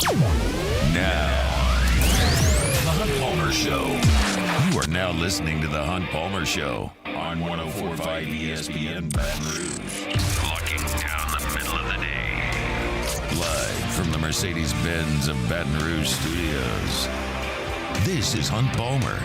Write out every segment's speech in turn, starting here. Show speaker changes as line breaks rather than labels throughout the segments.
Now, The Hunt Palmer Show. You are now listening to The Hunt Palmer Show on 104.5 ESPN Baton Rouge. Looking down the middle of the day. Live from the Mercedes-Benz of Baton Rouge studios. This is Hunt Palmer.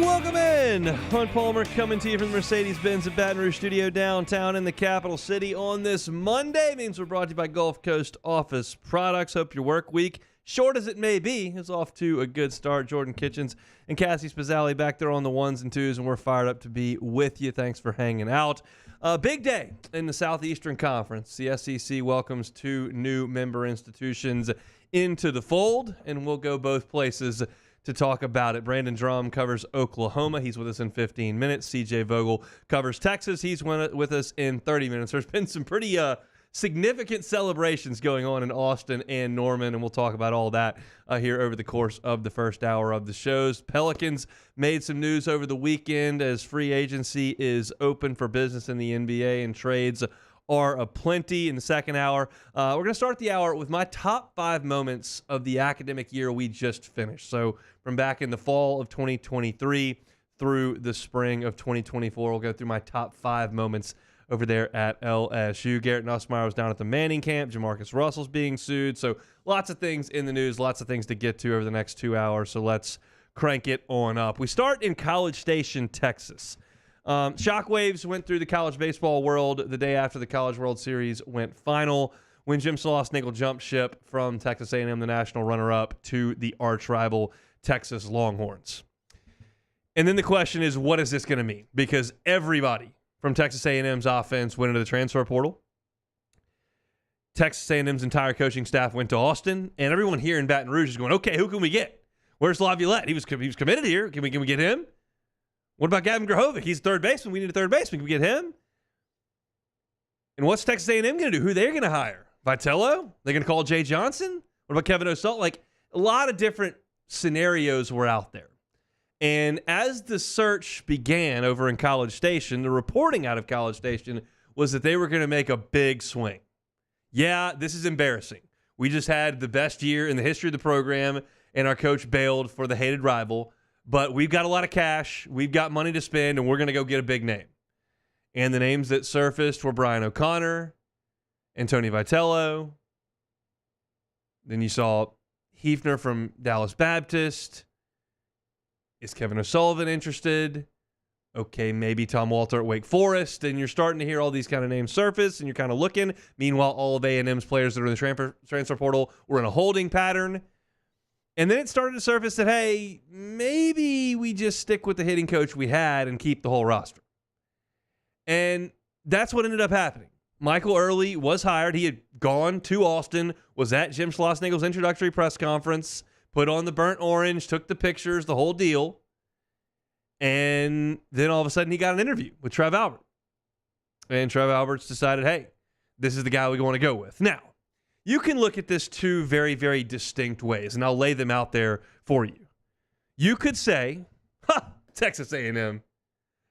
Welcome in. Hunt Palmer coming to you from the Mercedes-Benz of Baton Rouge studio downtown in the capital city on this Monday. Means we're brought to you by Gulf Coast Office Products. Hope your work week, short as it may be, is off to a good start. Jordan Kitchens and Cassie Spazzali back there on the ones and twos, and we're fired up to be with you. Thanks for hanging out. Big day in the Southeastern Conference. The SEC welcomes two new member institutions into the fold, and we'll go both places to talk about it. Brandon Drum covers Oklahoma. He's with us in 15 minutes. CJ Vogel covers Texas. He's with us in 30 minutes. There's been some pretty significant celebrations going on in Austin and Norman, and we'll talk about all that here over the course of the first hour of the shows. Pelicans made some news over the weekend as free agency is open for business in the NBA, and trades are aplenty. In the second hour, we're going to start the hour with my top 5 moments of the academic year we just finished. So from back in the fall of 2023 through the spring of 2024, we'll go through my top 5 moments over there at LSU. Garrett Nussmeier was down at the Manning camp. Jamarcus Russell's being sued. So lots of things in the news, lots of things to get to over the next 2 hours. So let's crank it on up. We start in College Station, Texas. Shockwaves went through the college baseball world the day after the College World Series went final when Jim Sloss-Nagel jumped ship from Texas A&M, the national runner-up, to the arch-rival Texas Longhorns. And then the question is, what is this going to mean? Because everybody from Texas A&M's offense went into the transfer portal. Texas A&M's entire coaching staff went to Austin, and everyone here in Baton Rouge is going, okay, who can we get? Where's Laviolette? He was committed here. Can we get him? What about Gavin Grahovic? He's a third baseman. We need a third baseman. Can we get him? And what's Texas A&M going to do? Who they're going to hire? Vitello? They're going to call Jay Johnson? What about Kevin O'Sullivan? Like, a lot of different scenarios were out there. And as the search began over in College Station, the reporting out of College Station was that they were going to make a big swing. Yeah, this is embarrassing. We just had the best year in the history of the program, and our coach bailed for the hated rival. But we've got a lot of cash, we've got money to spend, and we're going to go get a big name. And the names that surfaced were Brian O'Connor and Tony Vitello. Then you saw Hefner from Dallas Baptist. Is Kevin O'Sullivan interested? Okay, maybe Tom Walter at Wake Forest. And you're starting to hear all these kind of names surface, and you're kind of looking. Meanwhile, all of A&M's players that are in the transfer portal were in a holding pattern. And then it started to surface that, hey, maybe we just stick with the hitting coach we had and keep the whole roster. And that's what ended up happening. Michael Early was hired. He had gone to Austin, was at Jim Schlossnagel's introductory press conference, put on the burnt orange, took the pictures, the whole deal. And then all of a sudden he got an interview with Trev Albert. And Trev Alberts decided, hey, this is the guy we want to go with. Now, you can look at this two very, very distinct ways, and I'll lay them out there for you. You could say, Texas A&M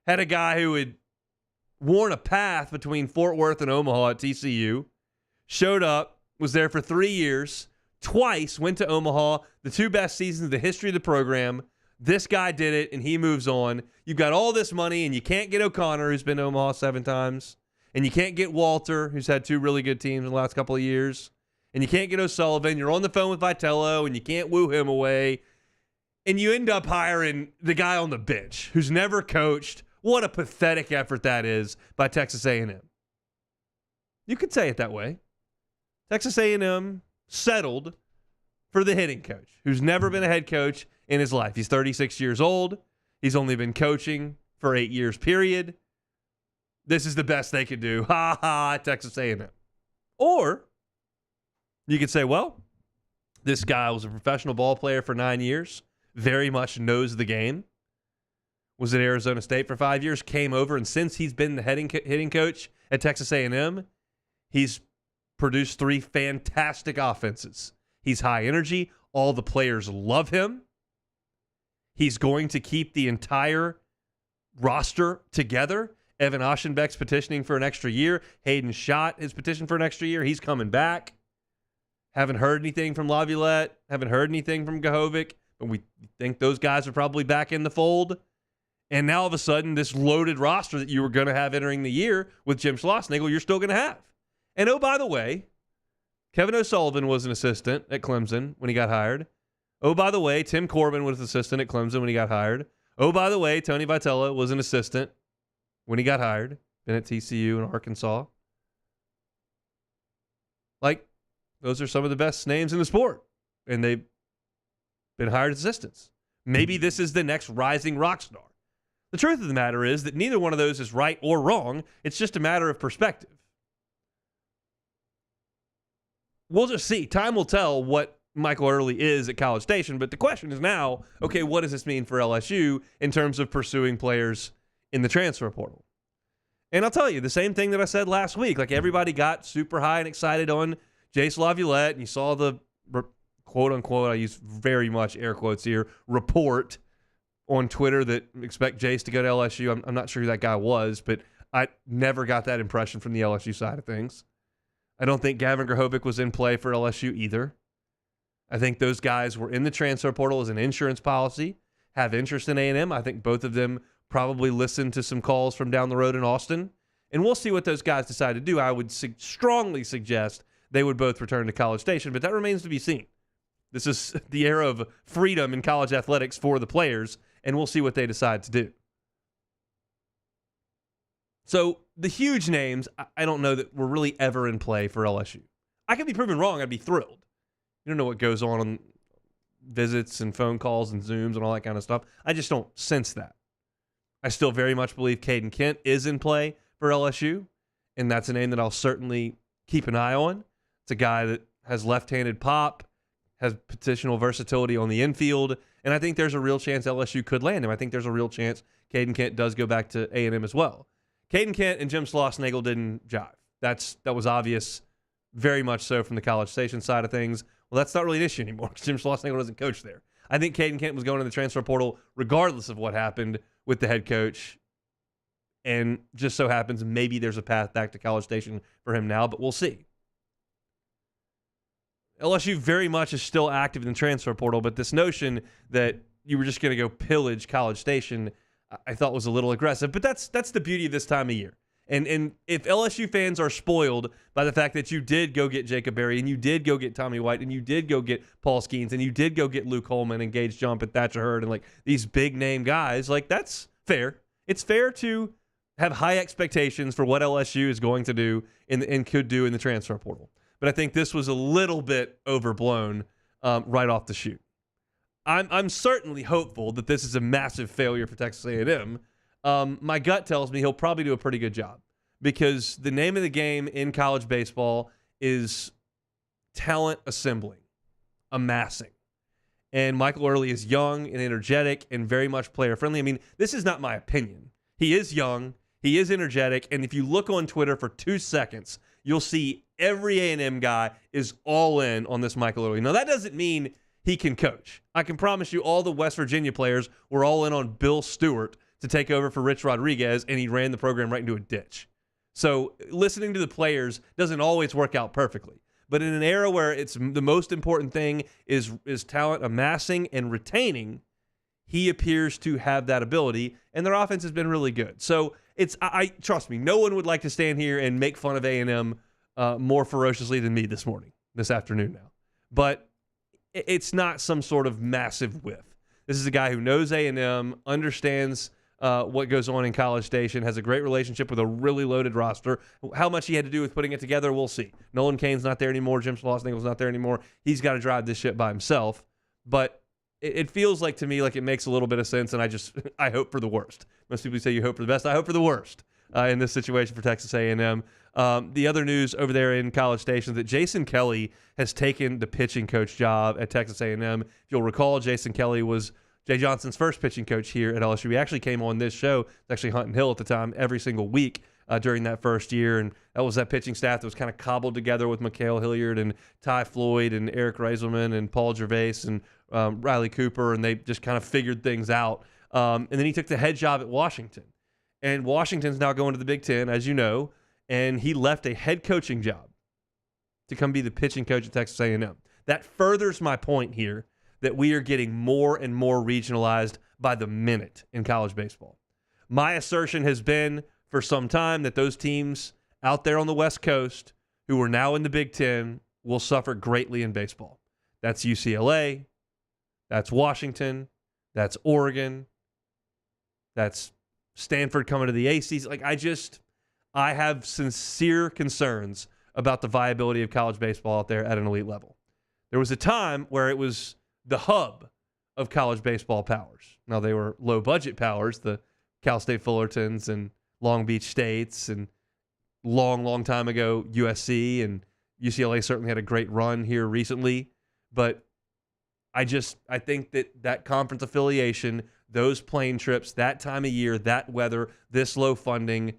had a guy who had worn a path between Fort Worth and Omaha at TCU, showed up, was there for 3 years, twice went to Omaha, the 2 best seasons of the history of the program. This guy did it, and he moves on. You've got all this money, and you can't get O'Connor, who's been to Omaha 7 times, and you can't get Walter, who's had 2 really good teams in the last couple of years. And you can't get O'Sullivan. You're on the phone with Vitello, and you can't woo him away. And you end up hiring the guy on the bench who's never coached. What a pathetic effort that is by Texas A&M. You could say it that way. Texas A&M settled for the hitting coach who's never been a head coach in his life. He's 36 years old. He's only been coaching for 8 years, period. This is the best they could do. Ha ha, Texas A&M. Or you could say, well, this guy was a professional ball player for 9 years, very much knows the game, was at Arizona State for 5 years, came over, and since he's been the hitting coach at Texas A&M, he's produced 3 fantastic offenses. He's high energy. All the players love him. He's going to keep the entire roster together. Evan Oschenbeck's petitioning for an extra year. Hayden Schott is petitioning for an extra year. He's coming back. Haven't heard anything from Laviolette. Haven't heard anything from Gahovic. But we think those guys are probably back in the fold. And now all of a sudden, this loaded roster that you were going to have entering the year with Jim Schlossnagle, you're still going to have. And oh, by the way, Kevin O'Sullivan was an assistant at Clemson when he got hired. Oh, by the way, Tim Corbin was an assistant at Clemson when he got hired. Oh, by the way, Tony Vitello was an assistant when he got hired. Been at TCU in Arkansas. Like, those are some of the best names in the sport. And they've been hired assistants. Maybe this is the next rising rock star. The truth of the matter is that neither one of those is right or wrong. It's just a matter of perspective. We'll just see. Time will tell what Michael Early is at College Station, but the question is now, okay, what does this mean for LSU in terms of pursuing players in the transfer portal? And I'll tell you, the same thing that I said last week. Like, everybody got super high and excited on Jace Laviolette, and you saw the quote-unquote, I use very much air quotes here, report on Twitter that expect Jace to go to LSU. I'm not sure who that guy was, but I never got that impression from the LSU side of things. I don't think Gavin Grahovic was in play for LSU either. I think those guys were in the transfer portal as an insurance policy, have interest in A&M. I think both of them probably listened to some calls from down the road in Austin. And we'll see what those guys decide to do. I would strongly suggest they would both return to College Station, but that remains to be seen. This is the era of freedom in college athletics for the players, and we'll see what they decide to do. So the huge names, I don't know that were really ever in play for LSU. I could be proven wrong. I'd be thrilled. You don't know what goes on visits and phone calls and Zooms and all that kind of stuff. I just don't sense that. I still very much believe Caden Kent is in play for LSU, and that's a name that I'll certainly keep an eye on. It's a guy that has left-handed pop, has positional versatility on the infield, and I think there's a real chance LSU could land him. I think there's a real chance Caden Kent does go back to A&M as well. Caden Kent and Jim Schlossnagle didn't jive. That was obvious, very much so from the College Station side of things. Well, that's not really an issue anymore because Jim Schlossnagle doesn't coach there. I think Caden Kent was going in the transfer portal regardless of what happened with the head coach. And just so happens maybe there's a path back to College Station for him now, but we'll see. LSU very much is still active in the transfer portal, but this notion that you were just going to go pillage College Station, I thought was a little aggressive. But that's the beauty of this time of year. And if LSU fans are spoiled by the fact that you did go get Jacob Berry and you did go get Tommy White and you did go get Paul Skeens and you did go get Luke Holman and Gage Jump and Thatcher Hurd and like these big name guys, like that's fair. It's fair to have high expectations for what LSU is going to do and could do in the transfer portal. But I think this was a little bit overblown right off the chute. I'm certainly hopeful that this is a massive failure for Texas A&M. My gut tells me he'll probably do a pretty good job because the name of the game in college baseball is talent assembling, amassing. And Michael Early is young and energetic and very much player friendly. I mean, this is not my opinion. He is young, he is energetic, and if you look on Twitter for 2 seconds, you'll see every A&M guy is all in on this Michael Early. Now, that doesn't mean he can coach. I can promise you all the West Virginia players were all in on Bill Stewart to take over for Rich Rodriguez, and he ran the program right into a ditch. So listening to the players doesn't always work out perfectly. But in an era where it's the most important thing is talent amassing and retaining, he appears to have that ability, and their offense has been really good. So I trust me, no one would like to stand here and make fun of A&M more ferociously than me this afternoon now. But it's not some sort of massive whiff. This is a guy who knows A&M, understands what goes on in College Station, has a great relationship with a really loaded roster. How much he had to do with putting it together, we'll see. Nolan Cain's not there anymore. Jim Schlossnagle's not there anymore. He's got to drive this ship by himself. But it feels like to me like it makes a little bit of sense, and I hope for the worst. Most people say you hope for the best. I hope for the worst in this situation for Texas A&M. The other news over there in College Station is that Jason Kelly has taken the pitching coach job at Texas A&M. If you'll recall, Jason Kelly was Jay Johnson's first pitching coach here at LSU. He actually came on this show. It's actually Hunt and Hill at the time, every single week during that first year. And that was that pitching staff that was kind of cobbled together with Mikhail Hilliard and Ty Floyd and Eric Reiselman and Paul Gervais and Riley Cooper. And they just kind of figured things out. And then he took the head job at Washington. And Washington's now going to the Big Ten, as you know. And he left a head coaching job to come be the pitching coach at Texas A&M. That furthers my point here that we are getting more and more regionalized by the minute in college baseball. My assertion has been for some time that those teams out there on the West Coast who are now in the Big Ten will suffer greatly in baseball. That's UCLA, that's Washington, that's Oregon, that's Stanford coming to the ACC. I have sincere concerns about the viability of college baseball out there at an elite level. There was a time where it was the hub of college baseball powers. Now, they were low-budget powers, the Cal State Fullertons and Long Beach States, and long time ago, USC, and UCLA certainly had a great run here recently. But I think that conference affiliation, those plane trips, that time of year, that weather, this low funding,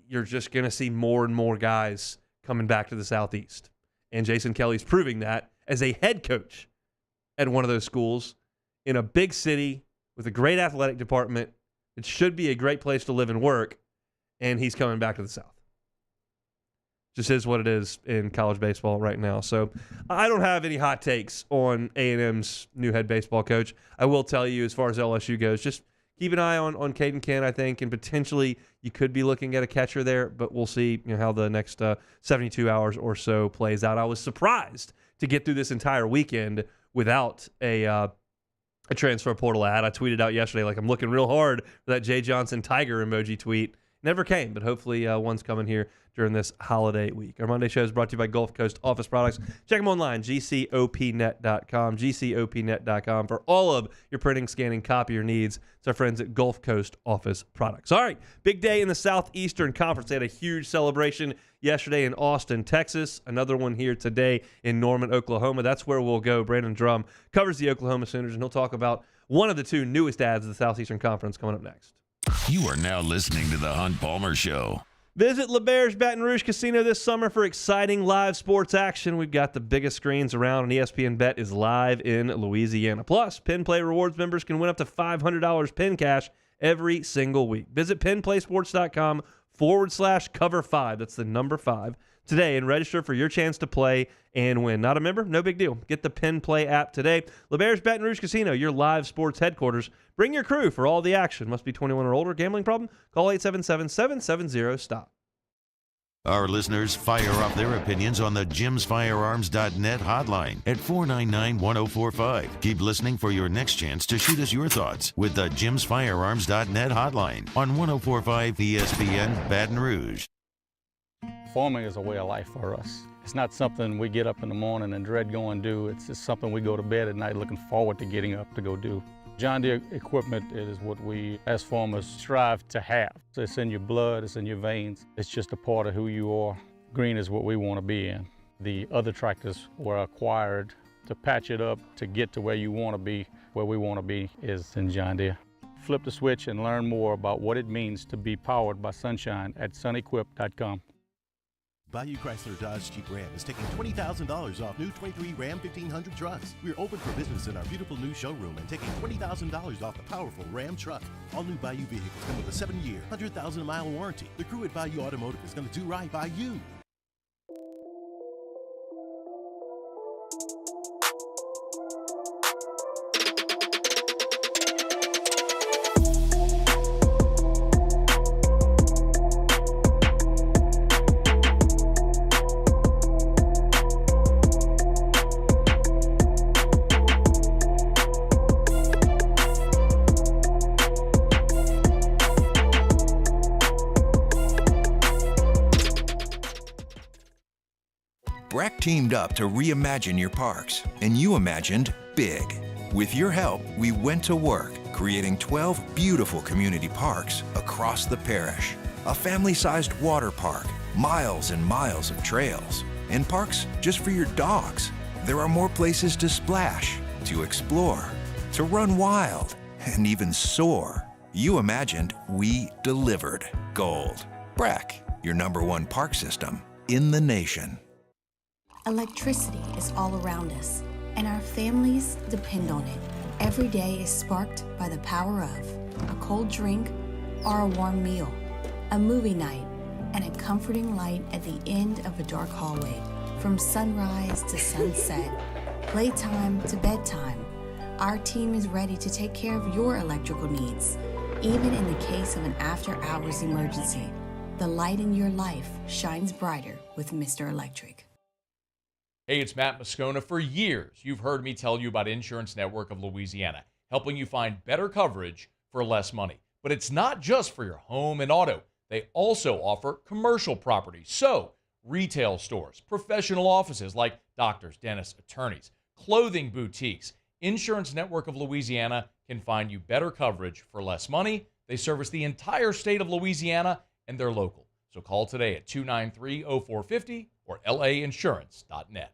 you're just going to see more and more guys coming back to the Southeast. And Jason Kelly's proving that as a head coach at one of those schools in a big city with a great athletic department. It should be a great place to live and work, and he's coming back to the South. Just is what it is in college baseball right now. So I don't have any hot takes on A&M's new head baseball coach. I will tell you, as far as LSU goes, just keep an eye on Caden Kent, I think, and potentially you could be looking at a catcher there, but we'll see how the next 72 hours or so plays out. I was surprised to get through this entire weekend without a transfer portal ad. I tweeted out yesterday, I'm looking real hard for that Jay Johnson Tiger emoji tweet. Never came, but hopefully one's coming here during this holiday week. Our Monday show is brought to you by Gulf Coast Office Products. Check them online, gcopnet.com, gcopnet.com for all of your printing, scanning, copier needs. It's our friends at Gulf Coast Office Products. All right, big day in the Southeastern Conference. They had a huge celebration yesterday in Austin, Texas. Another one here today in Norman, Oklahoma. That's where we'll go. Brandon Drum covers the Oklahoma Sooners, and he'll talk about one of the two newest ads of the Southeastern Conference coming up next.
You are now listening to The Hunt Palmer Show.
Visit LeBear's Baton Rouge Casino this summer for exciting live sports action. We've got the biggest screens around, and ESPN Bet is live in Louisiana. Plus, Pin Play Rewards members can win up to $500 pin cash every single week. Visit pinplaysports.com/cover5. That's the number 5 today and register for your chance to play and win. Not a member? No big deal. Get the Pin Play app today. LeBear's Baton Rouge Casino, your live sports headquarters. Bring your crew for all the action. Must be 21 or older. Gambling problem? Call 877-770-STOP.
Our listeners fire off their opinions on the jimsfirearms.net hotline at 499-1045. Keep listening for your next chance to shoot us your thoughts with the jimsfirearms.net hotline on 1045 ESPN Baton Rouge.
Farming is a way of life for us. It's not something we get up in the morning and dread going do. It's just something we go to bed at night looking forward to getting up to go do. John Deere equipment is what we as farmers strive to have. So it's in your blood, it's in your veins. It's just a part of who you are. Green is what we want to be in. The other tractors were acquired to patch it up to get to where you want to be. Where we want to be is in John Deere. Flip the switch and learn more about what it means to be powered by sunshine at sunequip.com.
Bayou Chrysler Dodge Jeep Ram is taking $20,000 off new 23 Ram 1500 trucks. We're open for business in our beautiful new showroom and taking $20,000 off the powerful Ram truck. All new Bayou vehicles come with a 7-year, 100,000-mile warranty. The crew at Bayou Automotive is going to do right by you.
BRAC teamed up to reimagine your parks, and you imagined big. With your help, we went to work, creating 12 beautiful community parks across the parish. A family-sized water park, miles and miles of trails, and parks just for your dogs. There are more places to splash, to explore, to run wild, and even soar. You imagined, we delivered gold. Breck, your #1 park system in the nation.
Electricity is all around us, and our families depend on it. Every day is sparked by the power of a cold drink or a warm meal, a movie night, and a comforting light at the end of a dark hallway. From sunrise to sunset, playtime to bedtime, our team is ready to take care of your electrical needs. Even in the case of an after-hours emergency, the light in your life shines brighter with Mr. Electric.
Hey, it's Matt Moscona. For years, you've heard me tell you about Insurance Network of Louisiana, helping you find better coverage for less money. But it's not just for your home and auto. They also offer commercial property. So, retail stores, professional offices like doctors, dentists, attorneys, clothing boutiques. Insurance Network of Louisiana can find you better coverage for less money. They service the entire state of Louisiana, and they're local. So call today at 293-0450 or lainsurance.net.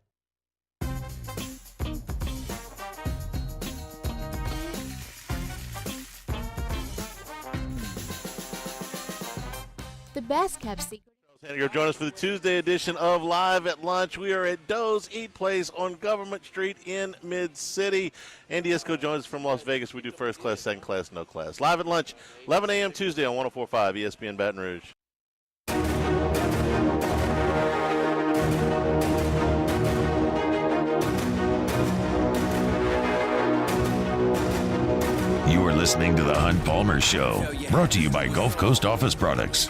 The best kept secret.
Henniger, join us for the Tuesday edition of Live at Lunch. We are at Doe's Eat Place on Government Street in Mid-City. Andy Isco joins us from Las Vegas. We do first class, second class, no class. Live at Lunch, 11 a.m. Tuesday on 104.5 ESPN Baton Rouge.
You are listening to The Hunt Palmer Show, brought to you by Gulf Coast Office Products.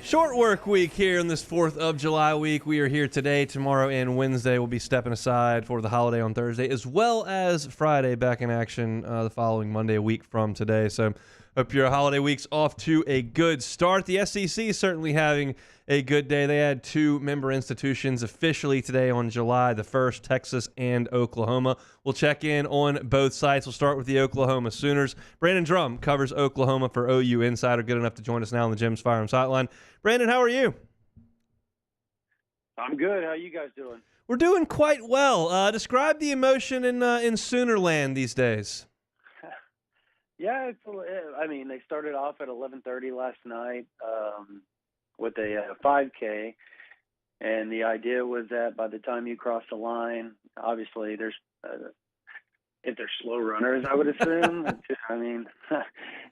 Short work week here on this 4th of July week. We are here today, tomorrow, and Wednesday. We'll be stepping aside for the holiday on Thursday, as well as Friday back in action the following Monday, a week from today. So hope your holiday week's off to a good start. The SEC is certainly having a good day. They had 2 member institutions officially today on July the 1st, Texas and Oklahoma. We'll check in on both sites. We'll start with the Oklahoma Sooners. Brandon Drum covers Oklahoma for OU Insider, good enough to join us now on the Jim's Firearms Hotline. Brandon, how are you?
I'm good. How are you guys doing?
We're doing quite well. Describe the emotion in Soonerland these days.
Yeah, I mean, they started off at 11:30 last night with a 5K, and the idea was that by the time you cross the line, obviously there's if they're slow runners, I would assume. I mean,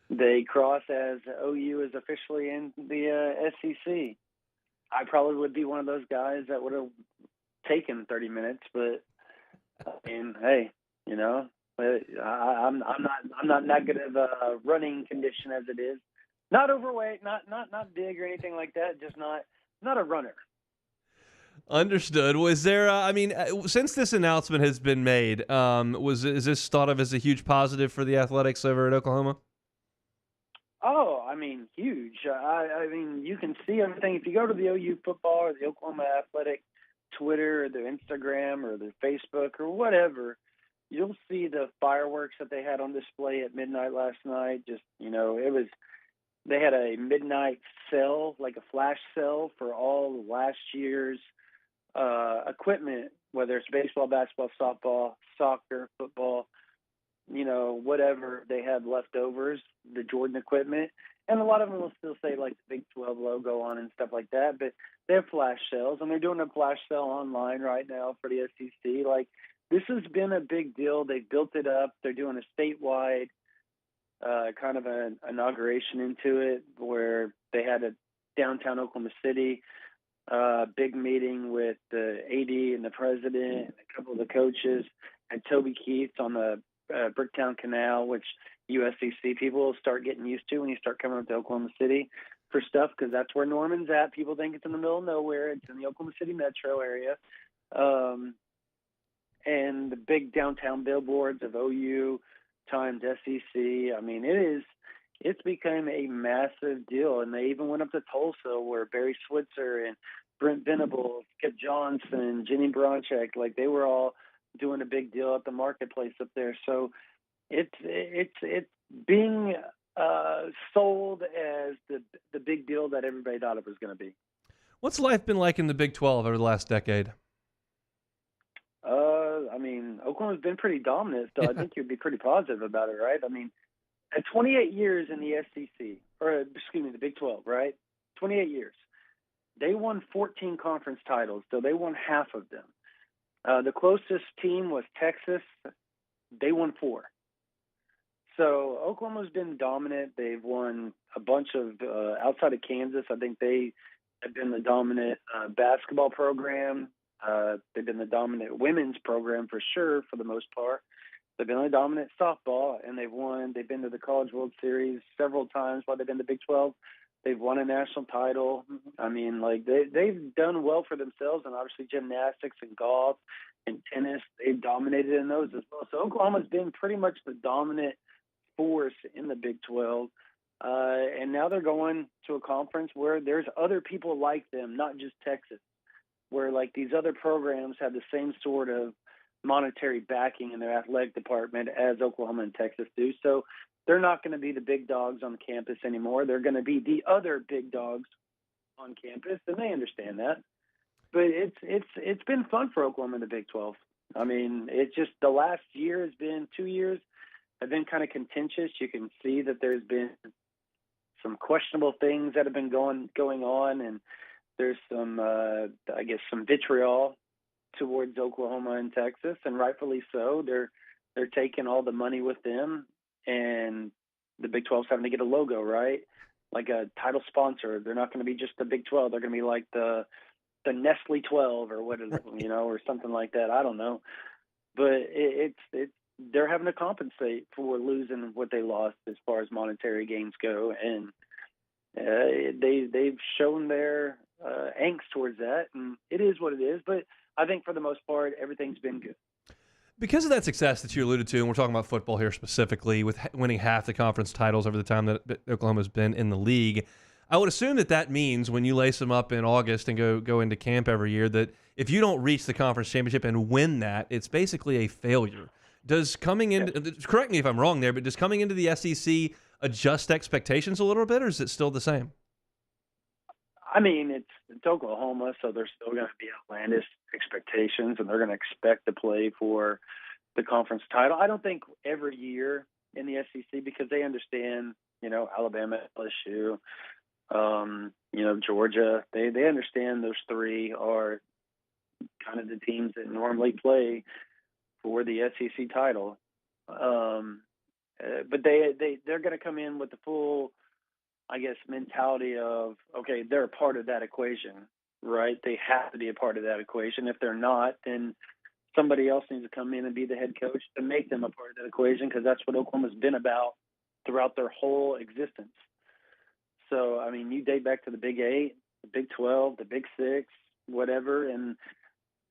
they cross as OU is officially in the SEC. I probably would be one of those guys that would have taken 30 minutes, but I mean, hey, you know, I'm not in that good of a running condition as it is. Not overweight, not big or anything like that. Just not a runner.
Understood. Was there? Since this announcement has been made, is this thought of as a huge positive for the athletics over at Oklahoma?
Oh, I mean, huge. I mean, you can see everything. If you go to the OU football or the Oklahoma Athletic Twitter or their Instagram or their Facebook or whatever, you'll see the fireworks that they had on display at midnight last night. Just, you know, they had a midnight sale, like a flash sale for all of last year's equipment, whether it's baseball, basketball, softball, soccer, football, you know, whatever they had leftovers, the Jordan equipment. And a lot of them will still say like the Big 12 logo on and stuff like that, but they have flash sales, and they're doing a flash sale online right now for the SEC. Like, this has been a big deal. They built it up. They're doing a statewide kind of an inauguration into it where they had a downtown Oklahoma City big meeting with the AD and the president and a couple of the coaches, and Toby Keith on the Bricktown Canal, which USCC people will start getting used to when you start coming up to Oklahoma City for stuff, because that's where Norman's at. People think it's in the middle of nowhere. It's in the Oklahoma City metro area. And the big downtown billboards of OU times SEC. I mean, it's become a massive deal. And they even went up to Tulsa where Barry Switzer and Brent Venables, Skip Johnson, Jenny Bronchek, like they were all doing a big deal at the marketplace up there. So it's being sold as the big deal that everybody thought it was going to be.
What's life been like in the Big 12 over the last decade?
I mean, Oklahoma's been pretty dominant, so I think you'd be pretty positive about it, right? I mean, at 28 years in the SEC, or excuse me, the Big 12, right? 28 years. They won 14 conference titles, so they won half of them. The closest team was Texas. They won 4. So Oklahoma's been dominant. They've won a bunch of outside of Kansas. I think they have been the dominant basketball program. They've been the dominant women's program for sure, for the most part. They've been the dominant softball, and they've won. They've been to the College World Series several times while they've been to Big 12. They've won a national title. I mean, like they've done well for themselves, and obviously gymnastics and golf and tennis. They've dominated in those as well. So Oklahoma's been pretty much the dominant force in the Big 12. And now they're going to a conference where there's other people like them, not just Texas, where like these other programs have the same sort of monetary backing in their athletic department as Oklahoma and Texas do. So they're not going to be the big dogs on campus anymore. They're going to be the other big dogs on campus, and they understand that. But it's been fun for Oklahoma in the Big 12. I mean, it's just the last year has been 2 years have been kind of contentious. You can see that there's been some questionable things that have been going on, and there's some, I guess, some vitriol towards Oklahoma and Texas, and rightfully so. They're taking all the money with them, and the Big 12's having to get a logo, right? Like a title sponsor. They're not going to be just the Big 12. They're going to be like the Nestle 12 or what is it, or something like that. I don't know. But it's they're having to compensate for losing what they lost as far as monetary gains go, and they've shown their angst towards that, and it is what it is. But I think for the most part, everything's been good.
Because of that success that you alluded to, and we're talking about football here specifically, with winning half the conference titles over the time that Oklahoma's been in the league, I would assume that means when you lace them up in August and go into camp every year, that if you don't reach the conference championship and win that, it's basically a failure. Does coming in, correct me if I'm wrong there, but does coming into the SEC adjust expectations a little bit, or is it still the same?
I mean, it's Oklahoma, so there's still going to be outlandish expectations, and they're going to expect to play for the conference title. I don't think every year in the SEC, because they understand, Alabama, LSU, Georgia, they understand those three are kind of the teams that normally play for the SEC title. But they're going to come in with the full, I guess, mentality of, okay, they're a part of that equation, right? They have to be a part of that equation. If they're not, then somebody else needs to come in and be the head coach to make them a part of that equation, because that's what Oklahoma's been about throughout their whole existence. So, I mean, you date back to the Big 8, the Big 12, the Big 6, whatever, and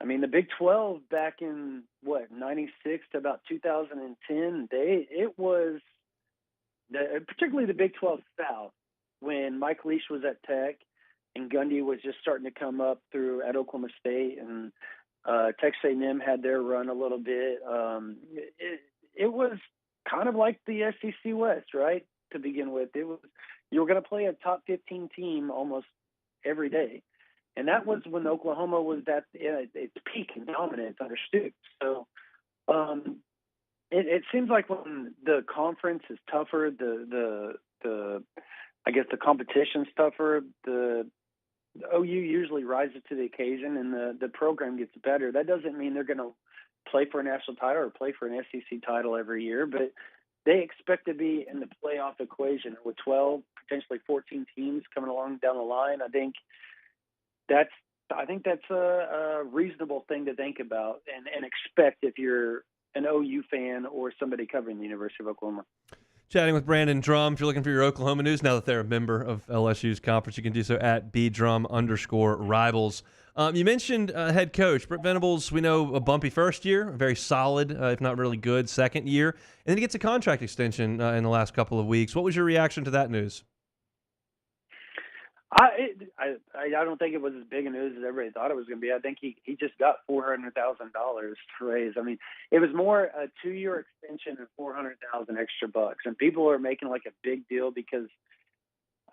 I mean, the Big 12 back in, 96 to about 2010, it was, particularly the Big 12 South, when Mike Leach was at Tech and Gundy was just starting to come up through at Oklahoma State, and Texas A&M had their run a little bit. It was kind of like the SEC West, right, to begin with. You were going to play a top 15 team almost every day. And that was when Oklahoma was at its peak and dominance under Stoops. So it seems like when the conference is tougher, I guess the competition's tougher, the OU usually rises to the occasion, and the program gets better. That doesn't mean they're going to play for a national title or play for an SEC title every year, but they expect to be in the playoff equation with 12, potentially 14 teams coming along down the line. I think that's a reasonable thing to think about and expect if you're an OU fan or somebody covering the University of Oklahoma.
Chatting with Brandon Drum. If you're looking for your Oklahoma news, now that they're a member of LSU's conference, you can do so at @bdrum_rivals. You mentioned head coach Brent Venables. We know a bumpy first year, a very solid, if not really good, second year, and then he gets a contract extension in the last couple of weeks. What was your reaction to that news?
I don't think it was as big a news as everybody thought it was going to be. I think he just got $400,000 raised. I mean, it was more a 2-year extension and $400,000 extra bucks, and people are making like a big deal because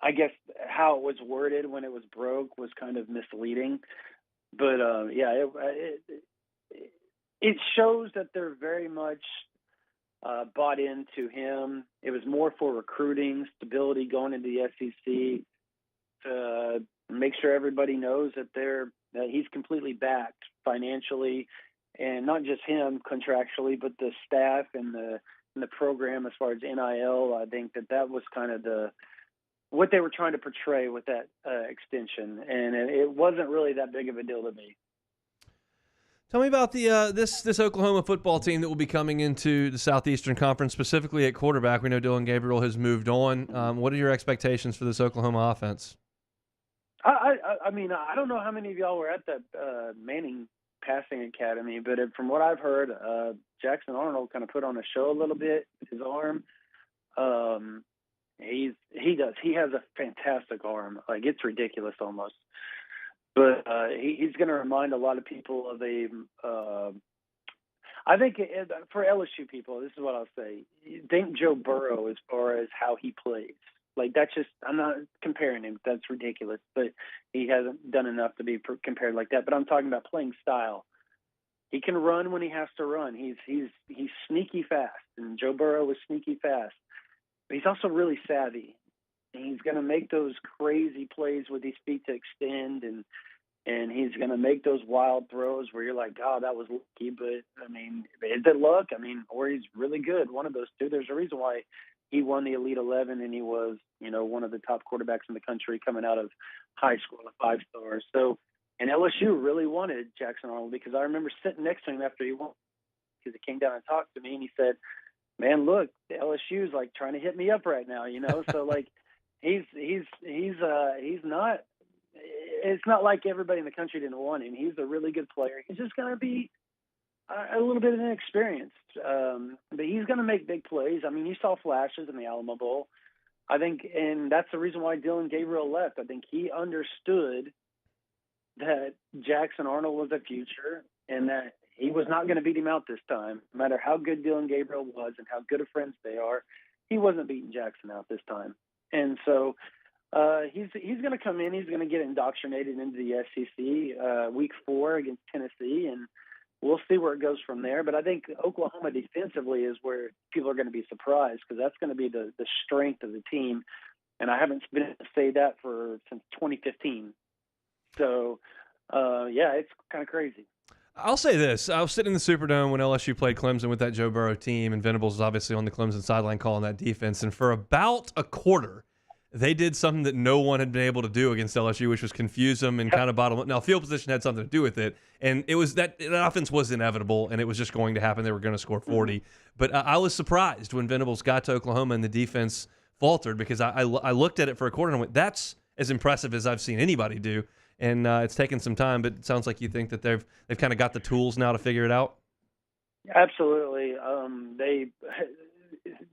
I guess how it was worded when it was broke was kind of misleading. But it shows that they're very much bought into him. It was more for recruiting, stability going into the SEC, to make sure everybody knows that he's completely backed financially, and not just him contractually, but the staff and the program as far as NIL. I think that was kind of what they were trying to portray with that extension, and it wasn't really that big of a deal to me.
Tell me about the this Oklahoma football team that will be coming into the Southeastern Conference, specifically at quarterback. We know Dylan Gabriel has moved on. What are your expectations for this Oklahoma offense?
I mean, I don't know how many of y'all were at that Manning Passing Academy, but from what I've heard, Jackson Arnold kind of put on a show a little bit with his arm. He has a fantastic arm. Like, it's ridiculous almost. But he's going to remind a lot of people of I think for LSU people, this is what I'll say. Think Joe Burrow as far as how he plays. Like, that's just, I'm not comparing him. That's ridiculous. But he hasn't done enough to be compared like that. But I'm talking about playing style. He can run when he has to run. He's sneaky fast, and Joe Burrow was sneaky fast. But he's also really savvy. He's going to make those crazy plays with his feet to extend, and he's going to make those wild throws where you're like, oh, that was lucky. But, I mean, is it luck? I mean, or he's really good. One of those two. There's a reason why he won the Elite 11, and he was, one of the top quarterbacks in the country coming out of high school, a 5-star. So, and LSU really wanted Jackson Arnold, because I remember sitting next to him after he won, because he came down and talked to me, and he said, man, look, the LSU's like trying to hit me up right now, So like, he's not. It's not like everybody in the country didn't want him. He's a really good player. He's just going to be a little bit inexperienced, but he's going to make big plays. I mean, you saw flashes in the Alamo Bowl, I think, and that's the reason why Dylan Gabriel left. I think he understood that Jackson Arnold was a future, and that he was not going to beat him out this time. No matter how good Dylan Gabriel was and how good of friends they are, he wasn't beating Jackson out this time. And so he's going to come in. He's going to get indoctrinated into the SEC week 4 against Tennessee, and we'll see where it goes from there. But I think Oklahoma defensively is where people are going to be surprised, because that's going to be the strength of the team. And I haven't been able to say that since 2015. So, it's kind of crazy.
I'll say this. I was sitting in the Superdome when LSU played Clemson with that Joe Burrow team, and Venables was obviously on the Clemson sideline calling that defense. And for about a quarter, they did something that no one had been able to do against LSU, which was confuse them and kind of bottom up. Now, field position had something to do with it, and it was that offense was inevitable, and it was just going to happen. They were going to score 40. But I was surprised when Venables got to Oklahoma and the defense faltered, because I looked at it for a quarter and I went, that's as impressive as I've seen anybody do. And it's taken some time, but it sounds like you think that they've kind of got the tools now to figure it out.
Absolutely.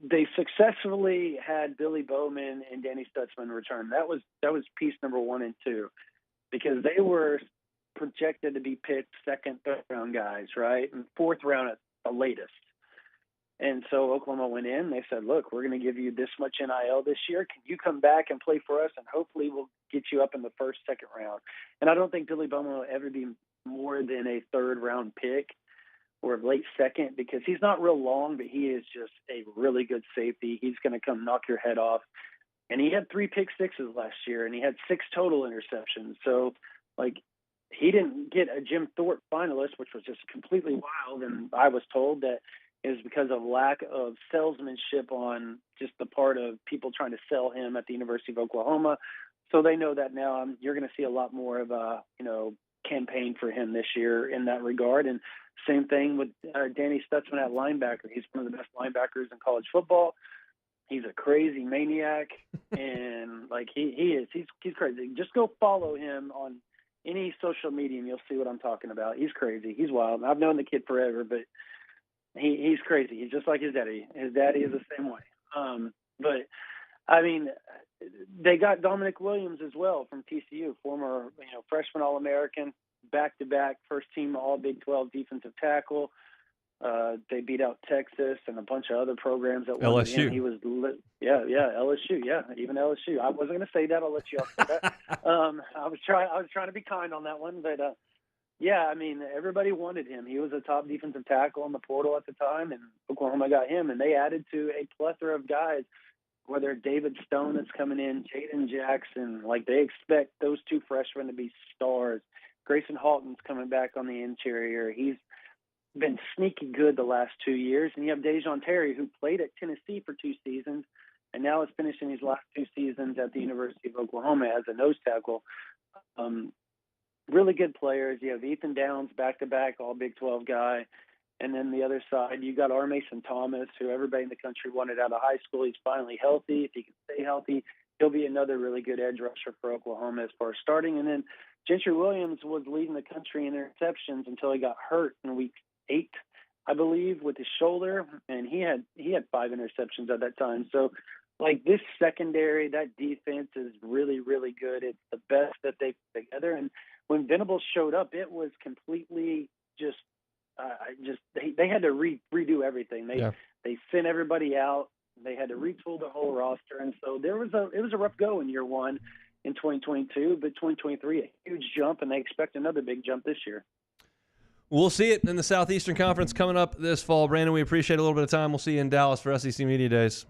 They successfully had Billy Bowman and Danny Stutzman return. That was piece number 1 and 2, because they were projected to be picked 2nd, 3rd round guys, right? And 4th round at the latest. And so Oklahoma went in. They said, look, we're going to give you this much NIL this year. Can you come back and play for us? And hopefully we'll get you up in the 1st, 2nd round. And I don't think Billy Bowman will ever be more than a 3rd round pick or late 2nd, because he's not real long, but he is just a really good safety. He's going to come knock your head off. And he had 3 pick sixes last year, and he had 6 total interceptions. So, like, he didn't get a Jim Thorpe finalist, which was just completely wild. And I was told that it was because of lack of salesmanship on just the part of people trying to sell him at the University of Oklahoma. So they know that now you're going to see a lot more of a, campaign for him this year in that regard. And same thing with Danny Stutzman at linebacker. He's one of the best linebackers in college football. He's a crazy maniac, and like he's crazy. Just go follow him on any social media and you'll see what I'm talking about. He's crazy. He's wild. I've known the kid forever, but he's crazy. He's just like his daddy. His daddy is the same way. But I mean, they got Dominic Williams as well from TCU, former freshman All-American, back-to-back first-team All-Big 12 defensive tackle. They beat out Texas and a bunch of other programs at
LSU.
He was LSU, even LSU. I wasn't going to say that. I'll let you off say that. I was trying to be kind on that one, but Yeah, I mean, everybody wanted him. He was a top defensive tackle in the portal at the time, and Oklahoma got him. And they added to a plethora of guys, whether David Stone that's coming in, Jaden Jackson. Like, they expect those two freshmen to be stars. Grayson Halton's coming back on the interior. He's been sneaky good the last 2 years. And you have Dejon Terry, who played at Tennessee for 2 seasons, and now is finishing his last 2 seasons at the University of Oklahoma as a nose tackle. Really good players. You have Ethan Downs, back-to-back, all Big 12 guy. And then the other side, you got R. Mason Thomas, who everybody in the country wanted out of high school. He's finally healthy. If he can stay healthy, he'll be another really good edge rusher for Oklahoma as far as starting. And then Gentry Williams was leading the country in interceptions until he got hurt in week 8, I believe, with his shoulder. And he had 5 interceptions at that time. So, like, this secondary, that defense is really, really good. It's the best that they've put together. And when Venables showed up, it was completely just they had to redo everything. They sent everybody out. They had to retool the whole roster, and so it was a rough go in year 1 in 2022, but 2023 a huge jump, and they expect another big jump this year.
We'll see it in the Southeastern Conference coming up this fall. Brandon, we appreciate a little bit of time. We'll see you in Dallas for SEC Media Days.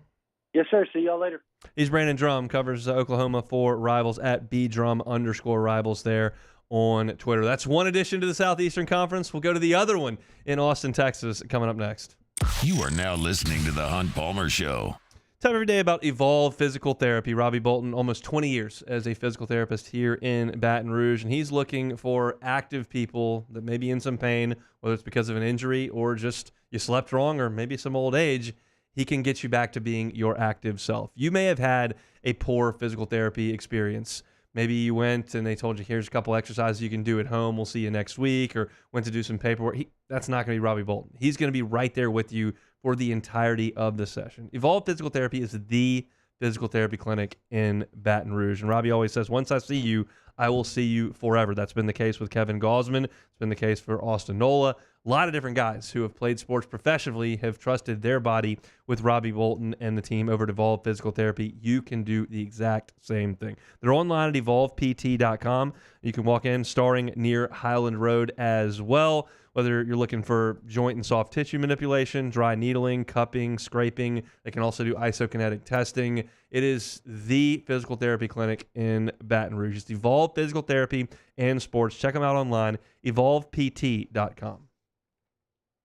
Yes, sir. See y'all later.
He's Brandon Drum, covers Oklahoma for Rivals at @bdrum_rivals there on Twitter. That's one addition to the Southeastern Conference. We'll go to the other one in Austin, Texas, coming up next.
You are now listening to The Hunt Palmer Show.
Time every day about Evolve Physical Therapy. Robbie Bolton, almost 20 years as a physical therapist here in Baton Rouge, and he's looking for active people that may be in some pain, whether it's because of an injury or just you slept wrong or maybe some old age. He can get you back to being your active self. You may have had a poor physical therapy experience. Maybe you went and they told you, here's a couple exercises you can do at home. We'll see you next week, or went to do some paperwork. That's not going to be Robbie Bolton. He's going to be right there with you for the entirety of the session. Evolve Physical Therapy is the physical therapy clinic in Baton Rouge. And Robbie always says, once I see you, I will see you forever. That's been the case with Kevin Gaussman. It's been the case for Austin Nola. A lot of different guys who have played sports professionally have trusted their body with Robbie Bolton and the team over at Evolve Physical Therapy. You can do the exact same thing. They're online at evolvept.com. You can walk in, starring near Highland Road as well. Whether you're looking for joint and soft tissue manipulation, dry needling, cupping, scraping, they can also do isokinetic testing. It is the physical therapy clinic in Baton Rouge. It's Evolve Physical Therapy and Sports. Check them out online, evolvept.com.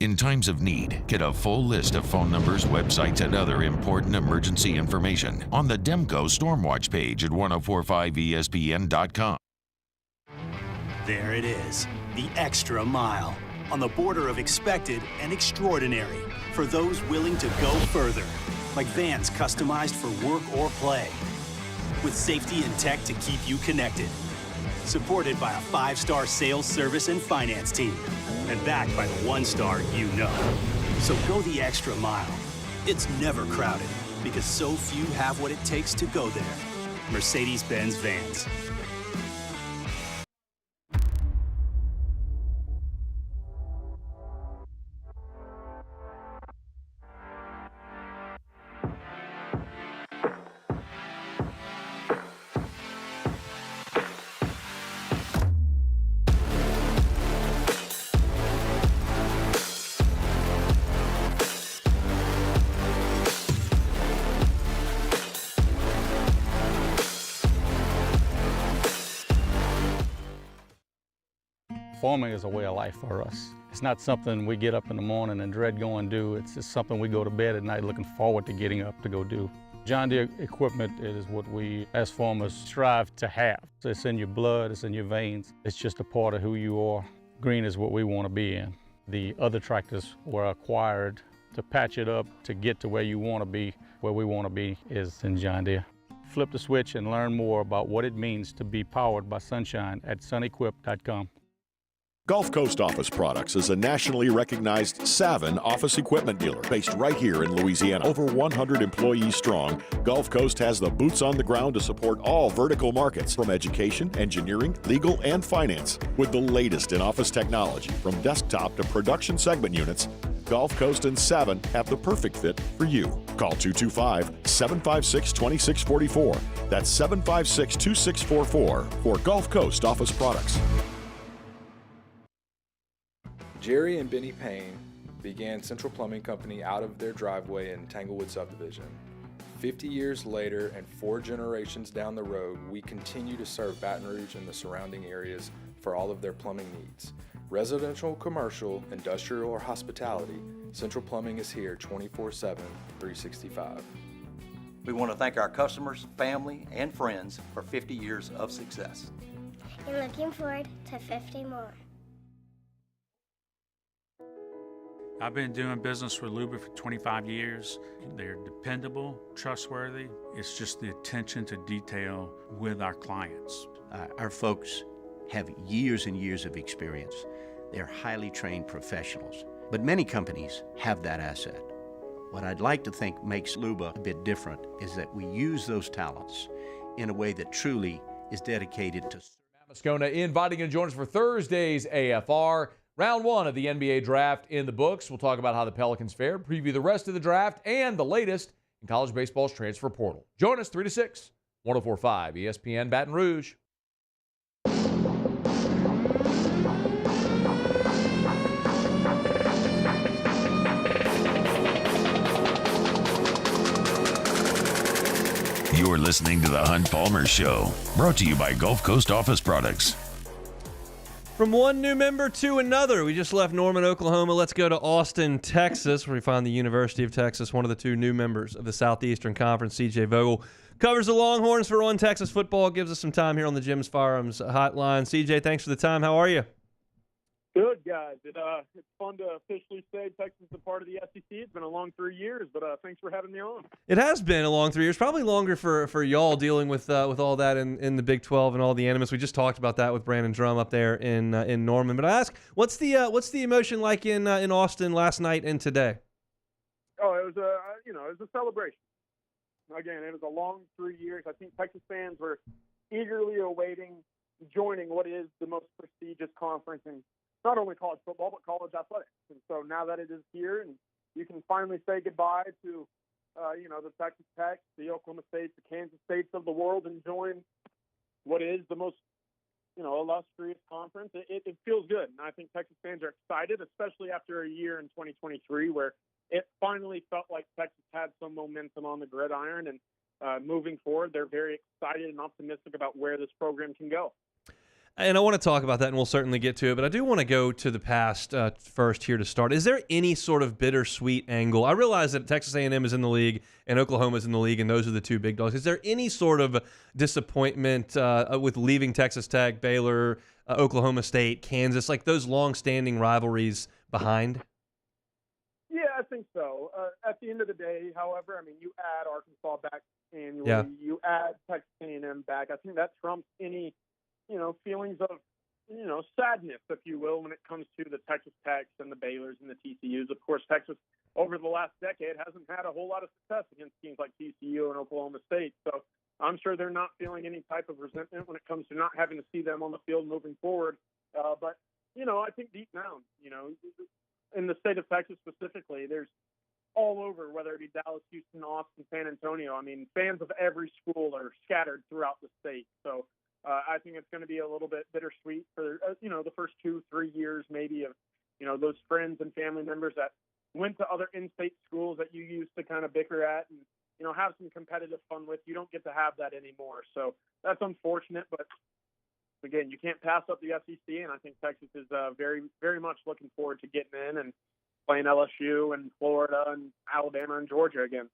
In times of need, get a full list of phone numbers, websites, and other important emergency information on the Demco Stormwatch page at 1045ESPN.com.
There it is, the extra mile, on the border of expected and extraordinary for those willing to go further, like vans customized for work or play, with safety and tech to keep you connected. Supported by a 5-star sales, service, and finance team, and backed by the 1-star you know. So go the extra mile. It's never crowded, because so few have what it takes to go there. Mercedes-Benz Vans.
Farming is a way of life for us. It's not something we get up in the morning and dread going do. It's just something we go to bed at night looking forward to getting up to go do. John Deere equipment is what we as farmers strive to have. It's in your blood, it's in your veins. It's just a part of who you are. Green is what we want to be in. The other tractors were acquired to patch it up to get to where you want to be. Where we want to be is in John Deere. Flip the switch and learn more about what it means to be powered by sunshine at sunequip.com.
Gulf Coast Office Products is a nationally recognized Savin office equipment dealer based right here in Louisiana. Over 100 employees strong, Gulf Coast has the boots on the ground to support all vertical markets from education, engineering, legal, and finance. With the latest in office technology from desktop to production segment units, Gulf Coast and Savin have the perfect fit for you. Call 225-756-2644. That's 756-2644 for Gulf Coast Office Products.
Jerry and Benny Payne began Central Plumbing Company out of their driveway in Tanglewood subdivision. 50 years later and 4 generations down the road, we continue to serve Baton Rouge and the surrounding areas for all of their plumbing needs. Residential, commercial, industrial, or hospitality, Central Plumbing is here 24/7, 365.
We want to thank our customers, family, and friends for 50 years of success.
And looking forward to 50 more.
I've been doing business with Luba for 25 years. They're dependable, trustworthy. It's just the attention to detail with our clients.
Our folks have years and years of experience. They're highly trained professionals, but many companies have that asset. What I'd like to think makes Luba a bit different is that we use those talents in a way that truly is dedicated to.
Matt Moscona inviting you to join us for Thursday's AFR. Round 1 of the NBA draft in the books. We'll talk about how the Pelicans fared, preview the rest of the draft, and the latest in college baseball's transfer portal. Join us 3 to 6, 104.5 ESPN Baton Rouge.
You're listening to The Hunt Palmer Show, brought to you by Gulf Coast Office Products.
From one new member to another, we just left Norman, Oklahoma. Let's go to Austin, Texas, where we find the University of Texas, one of the 2 new members of the Southeastern Conference. CJ Vogel covers the Longhorns for On Texas Football, gives us some time here on the Jim's Firearms Hotline. CJ, thanks for the time. How are you?
Good, guys. It's fun to officially say Texas is a part of the SEC. It's been a long 3 years, but thanks for having me on.
It has been a long 3 years, probably longer for y'all dealing with all that in the Big 12 and all the animus. We just talked about that with Brandon Drum up there in Norman. But I ask, what's the emotion like in Austin last night and today?
Oh, it was a celebration. Again, it was a long 3 years. I think Texas fans were eagerly awaiting joining what is the most prestigious conference in not only college football, but college athletics. And so now that it is here and you can finally say goodbye to, the Texas Tech, the Oklahoma States, the Kansas States of the world and join what is the most, illustrious conference, it feels good. And I think Texas fans are excited, especially after a year in 2023 where it finally felt like Texas had some momentum on the gridiron. And moving forward, they're very excited and optimistic about where this program can go.
And I want to talk about that, and we'll certainly get to it, but I do want to go to the past first here to start. Is there any sort of bittersweet angle? I realize that Texas A&M is in the league and Oklahoma is in the league, and those are the 2 big dogs. Is there any sort of disappointment with leaving Texas Tech, Baylor, Oklahoma State, Kansas, like those long-standing rivalries behind?
Yeah, I think so. At the end of the day, however, you add Arkansas back annually,
Yeah.
You add Texas A&M back. I think that trumps any feelings of, sadness, if you will, when it comes to the Texas Techs and the Baylors and the TCUs. Of course, Texas, over the last decade, hasn't had a whole lot of success against teams like TCU and Oklahoma State. So I'm sure they're not feeling any type of resentment when it comes to not having to see them on the field moving forward. But I think deep down, in the state of Texas specifically, there's all over, whether it be Dallas, Houston, Austin, San Antonio. Fans of every school are scattered throughout the state. So I think it's going to be a little bit bittersweet for, the first 2-3 years maybe of, those friends and family members that went to other in-state schools that you used to kind of bicker at and, have some competitive fun with. You don't get to have that anymore. So that's unfortunate, but again, you can't pass up the SEC, and I think Texas is very, very much looking forward to getting in and playing LSU and Florida and Alabama and Georgia again.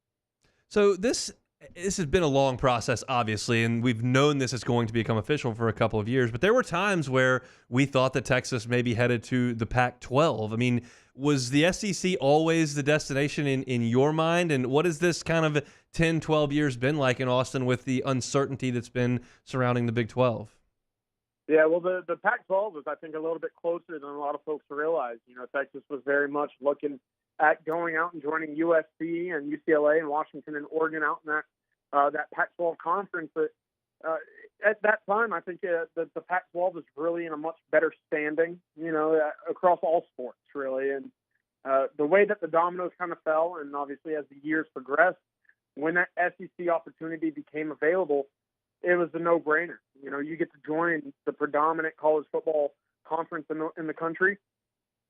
So this has been a long process, obviously, and we've known this is going to become official for a couple of years, but there were times where we thought that Texas maybe headed to the Pac-12. Was the SEC always the destination in your mind? And what has this kind of 10, 12 years been like in Austin with the uncertainty that's been surrounding the Big 12?
Yeah, well, the Pac-12 is, I think, a little bit closer than a lot of folks realize. Texas was very much looking at going out and joining USC and UCLA and Washington and Oregon out in that Pac-12 conference. But at that time, I think the Pac-12 was really in a much better standing, across all sports, really. And the way that the dominoes kind of fell, and obviously as the years progressed, when that SEC opportunity became available, it was a no-brainer. You get to join the predominant college football conference in the country.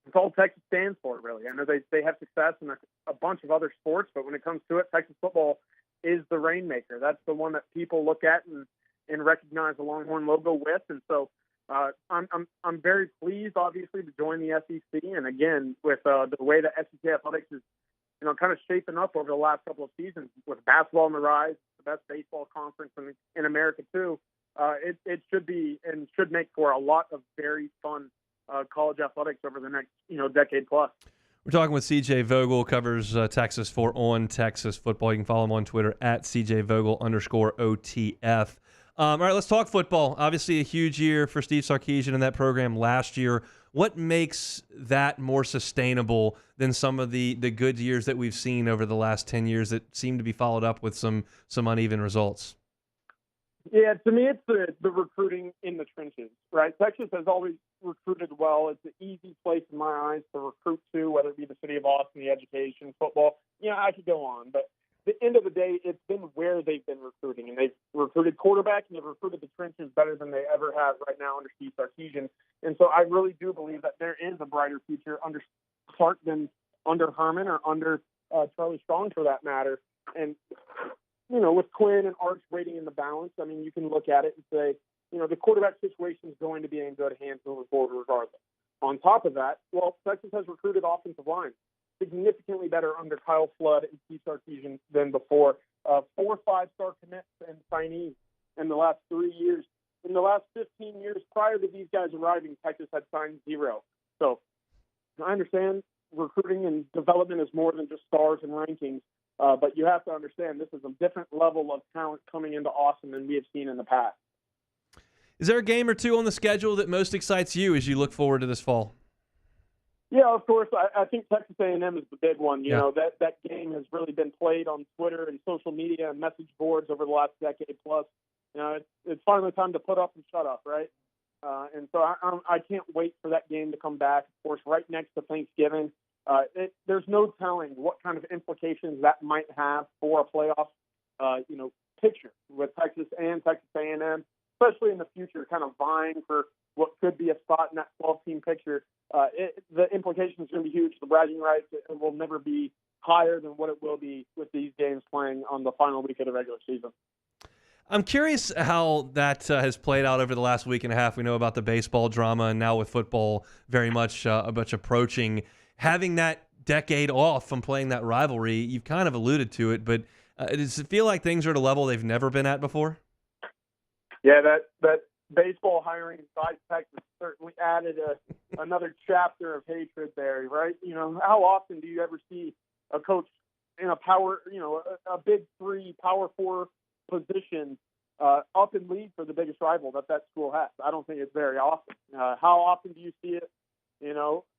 It's all Texas stands for, really. I know they have success in a bunch of other sports, but when it comes to it, Texas football is the rainmaker. That's the one that people look at and recognize the Longhorn logo with. And so I'm very pleased, obviously, to join the SEC. And again, with the way that SEC athletics is, kind of shaping up over the last couple of seasons, with basketball on the rise, the best baseball conference in America too. It should be and should make for a lot of very fun college athletics over the next decade plus.
We're talking with CJ Vogel, covers Texas for On Texas Football. You can follow him on Twitter at CJVogel_OTF. All right, let's talk football. Obviously, a huge year for Steve Sarkisian and that program last year. What makes that more sustainable than some of the good years that we've seen over the last 10 years that seem to be followed up with some uneven results?
Yeah, to me, it's the recruiting in the trenches, right? Texas has always recruited well. It's an easy place in my eyes to recruit to, whether it be the city of Austin, the education, football. I could go on. But at the end of the day, it's been where they've been recruiting. And they've recruited quarterback and they've recruited the trenches better than they ever have right now under Steve Sarkisian. And so I really do believe that there is a brighter future under Clark than under Herman or under Charlie Strong, for that matter. And with Quinn and Arch waiting in the balance, I mean, you can look at it and say, the quarterback situation is going to be in good hands moving forward regardless. On top of that, Texas has recruited offensive line significantly better under Kyle Flood and Steve Sarkisian than before. 4 5-star commits and signees in the last 3 years. In the last 15 years prior to these guys arriving, Texas had signed 0. So I understand recruiting and development is more than just stars and rankings. But you have to understand this is a different level of talent coming into Austin than we have seen in the past.
Is there a game or two on the schedule that most excites you as you look forward to this fall?
Yeah, of course. I think Texas A&M is the big one. That game has really been played on Twitter and social media and message boards over the last decade plus. It's finally time to put up and shut up, right? And so I can't wait for that game to come back. Of course, right next to Thanksgiving. There's no telling what kind of implications that might have for a playoff, picture with Texas and Texas A&M, especially in the future, kind of vying for what could be a spot in that 12-team picture. The implications are going to be huge. The bragging rights will never be higher than what it will be with these games playing on the final week of the regular season.
I'm curious how that has played out over the last week and a half. We know about the baseball drama, and now with football very much approaching. Having that decade off from playing that rivalry, you've kind of alluded to it, but does it feel like things are at a level they've never been at before?
Yeah, that baseball hiring inside Texas certainly added another chapter of hatred there, right? How often do you ever see a coach in a power, a big 3, power 4 position up and lead for the biggest rival that school has? I don't think it's very often. How often do you see it,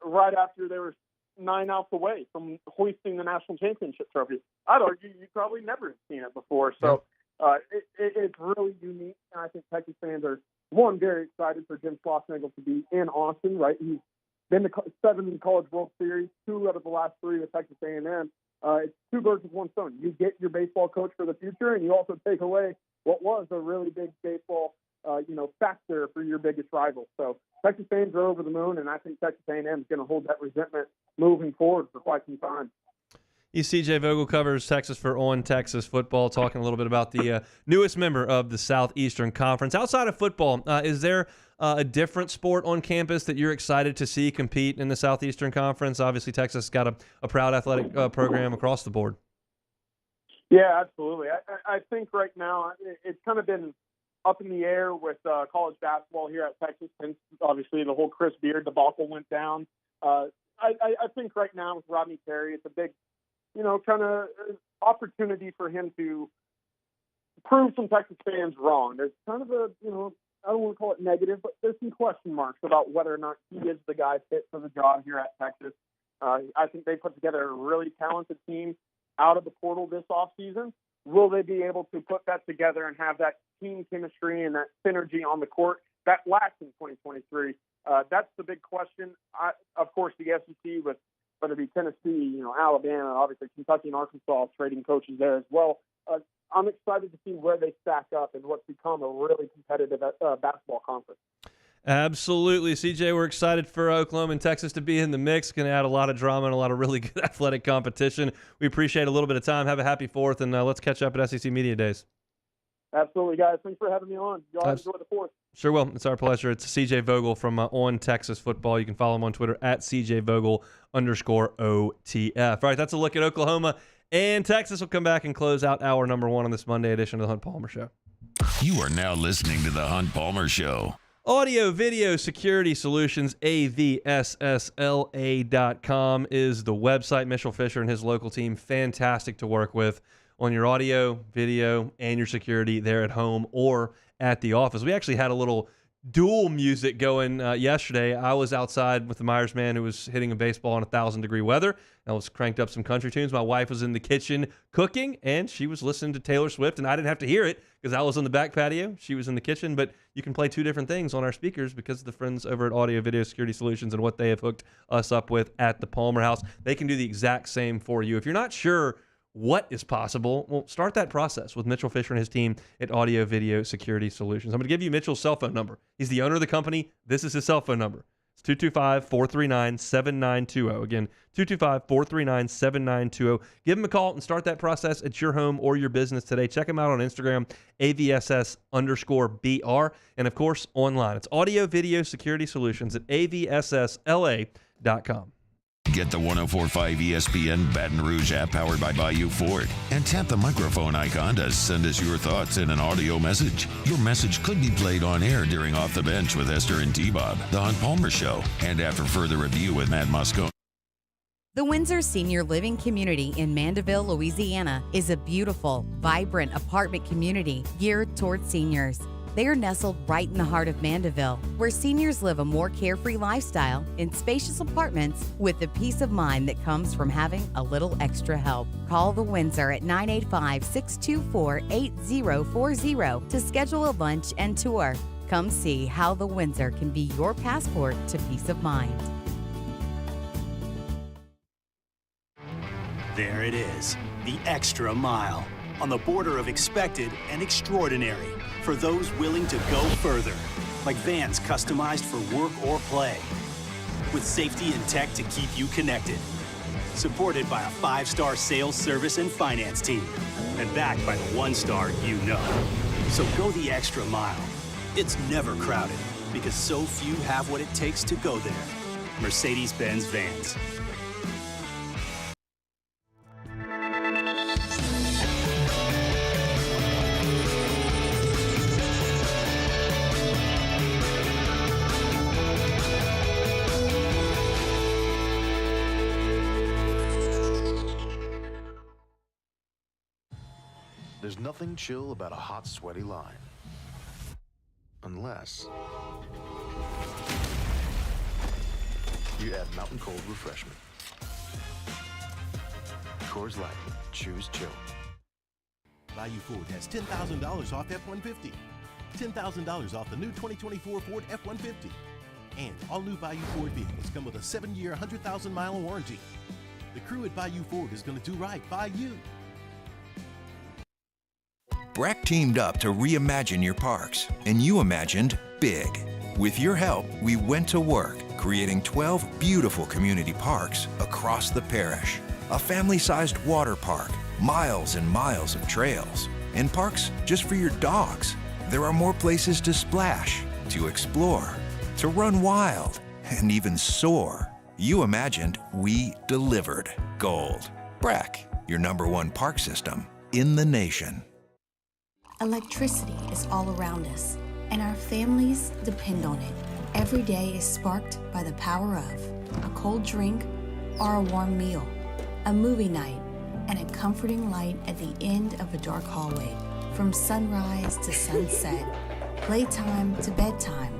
right after they were 9 outs away from hoisting the national championship trophy? I'd argue you probably never seen it before. So it's really unique, and I think Texas fans are, one, very excited for Jim Schlossnagle to be in Austin, right? He's been to 7 College World Series, 2 out of the last 3 with Texas A&M. It's 2 birds with 1 stone. You get your baseball coach for the future, and you also take away what was a really big baseball factor for your biggest rival. So Texas fans are over the moon, and I think Texas A&M is going to hold that resentment moving forward for quite some time.
CJ Vogel covers Texas for On Texas Football, talking a little bit about the newest member of the Southeastern Conference. Outside of football, is there a different sport on campus that you're excited to see compete in the Southeastern Conference? Obviously, Texas got a proud athletic program across the board.
Yeah, absolutely. I think right now it's kind of been up in the air with college basketball here at Texas since obviously the whole Chris Beard debacle went down. I think right now with Rodney Terry, it's a big, kind of opportunity for him to prove some Texas fans wrong. There's kind of a, I don't want to call it negative, but there's some question marks about whether or not he is the guy fit for the job here at Texas. I think they put together a really talented team out of the portal this offseason. Will they be able to put that together and have that team chemistry and that synergy on the court that lasts in 2023? That's the big question. Of course, the SEC, with whether it be Tennessee, Alabama, obviously Kentucky and Arkansas trading coaches there as well. I'm excited to see where they stack up and what's become a really competitive basketball conference.
Absolutely. CJ, we're excited for Oklahoma and Texas to be in the mix. Going to add a lot of drama and a lot of really good athletic competition. We appreciate a little bit of time. Have a happy 4th, and let's catch up at SEC Media Days.
Absolutely, guys. Thanks for having me on. Y'all enjoy the 4th.
Sure will. It's our pleasure. It's CJ Vogel from On Texas Football. You can follow him on Twitter at CJVogel_OTF. All right, that's a look at Oklahoma and Texas. We'll come back and close out hour number 1 on this Monday edition of the Hunt Palmer Show.
You are now listening to the Hunt Palmer Show.
Audio Video Security Solutions, AVSSLA.com is the website. Mitchell Fisher and his local team, fantastic to work with on your audio, video, and your security there at home or at the office. We actually had a little dual music going yesterday. I was outside with the Myers man who was hitting a baseball in 1,000-degree weather. I was cranked up some country tunes. My wife was in the kitchen cooking, and she was listening to Taylor Swift, and I didn't have to hear it because I was on the back patio. She was in the kitchen, but you can play 2 different things on our speakers because of the friends over at Audio Video Security Solutions and what they have hooked us up with at the Palmer House. They can do the exact same for you. If you're not sure what is possible, well, start that process with Mitchell Fisher and his team at Audio Video Security Solutions. I'm going to give you Mitchell's cell phone number. He's the owner of the company. This is his cell phone number. It's 225-439-7920. Again, 225-439-7920. Give him a call and start that process at your home or your business today. Check him out on Instagram, AVSS_BR, and of course, online. It's Audio Video Security Solutions at AVSSLA.com.
Get the 104.5 ESPN Baton Rouge app powered by Bayou Ford and tap the microphone icon to send us your thoughts in an audio message. Your message could be played on air during Off the Bench with Esther and T-Bob, The Hunt Palmer Show, and after further review with Matt Moscone.
The Windsor Senior Living Community in Mandeville, Louisiana is a beautiful, vibrant apartment community geared towards seniors. They are nestled right in the heart of Mandeville, where seniors live a more carefree lifestyle in spacious apartments with the peace of mind that comes from having a little extra help. Call the Windsor at 985-624-8040 to schedule a lunch and tour. Come see how the Windsor can be your passport to peace of mind.
There it is, the extra mile, on the border of expected and extraordinary for those willing to go further, like vans customized for work or play, with safety and tech to keep you connected, supported by a 5-star sales, service, and finance team, and backed by the 1-star you know. So go the extra mile. It's never crowded because so few have what it takes to go there. Mercedes-Benz Vans.
There's nothing chill about a hot, sweaty line. Unless you add Mountain Cold Refreshment. Coors Light. Choose chill.
Bayou Ford has $10,000 off F-150. $10,000 off the new 2024 Ford F-150. And all new Bayou Ford vehicles come with a 7-year, 100,000-mile warranty. The crew at Bayou Ford is going to do right by you.
Breck teamed up to reimagine your parks, and you imagined big. With your help, we went to work, creating 12 beautiful community parks across the parish. A family-sized water park, miles and miles of trails, and parks just for your dogs. There are more places to splash, to explore, to run wild, and even soar. You imagined, we delivered. Gold. Breck, your #1 park system in the nation.
Electricity is all around us, and our families depend on it. Every day is sparked by the power of a cold drink or a warm meal, a movie night, and a comforting light at the end of a dark hallway. From sunrise to sunset, playtime to bedtime,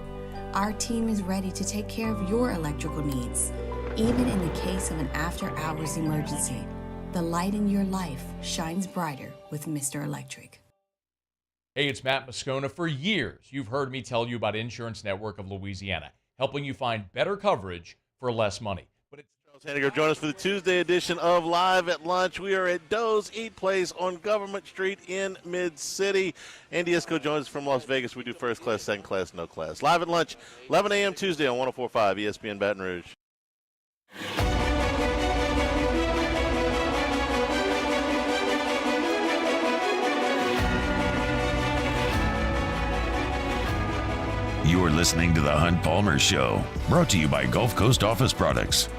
our team is ready to take care of your electrical needs. Even in the case of an after-hours emergency, the light in your life shines brighter with Mr. Electric.
Hey, it's Matt Moscone. For years, you've heard me tell you about Insurance Network of Louisiana, helping you find better coverage for less money. But it's
Hanniger, join us for the Tuesday edition of Live at Lunch. We are at Doe's Eat Place on Government Street in Mid-City. Andy Isco joins us from Las Vegas. We do first class, second class, no class. Live at Lunch, 11 a.m. Tuesday on 104.5 ESPN Baton Rouge.
You are listening to the Hunt Palmer Show, brought to you by Gulf Coast Office Products.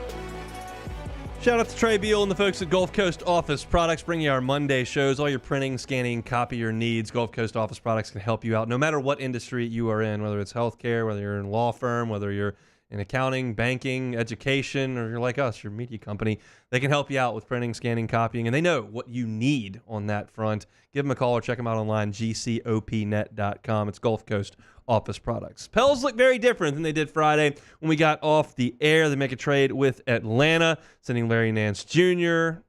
Shout out to Trey Beal and the folks at Gulf Coast Office Products, bringing you our Monday shows. All your printing, scanning, copier needs, Gulf Coast Office Products can help you out no matter what industry you are in, whether it's healthcare, whether you're in a law firm, whether you're in accounting, banking, education, or you're like us, your media company. They can help you out with printing, scanning, copying, and they know what you need on that front. Give them a call or check them out online, gcopnet.com. It's Gulf Coast Office Products. Pels look very different than they did Friday when we got off the air. They make a trade with Atlanta, sending Larry Nance Jr.,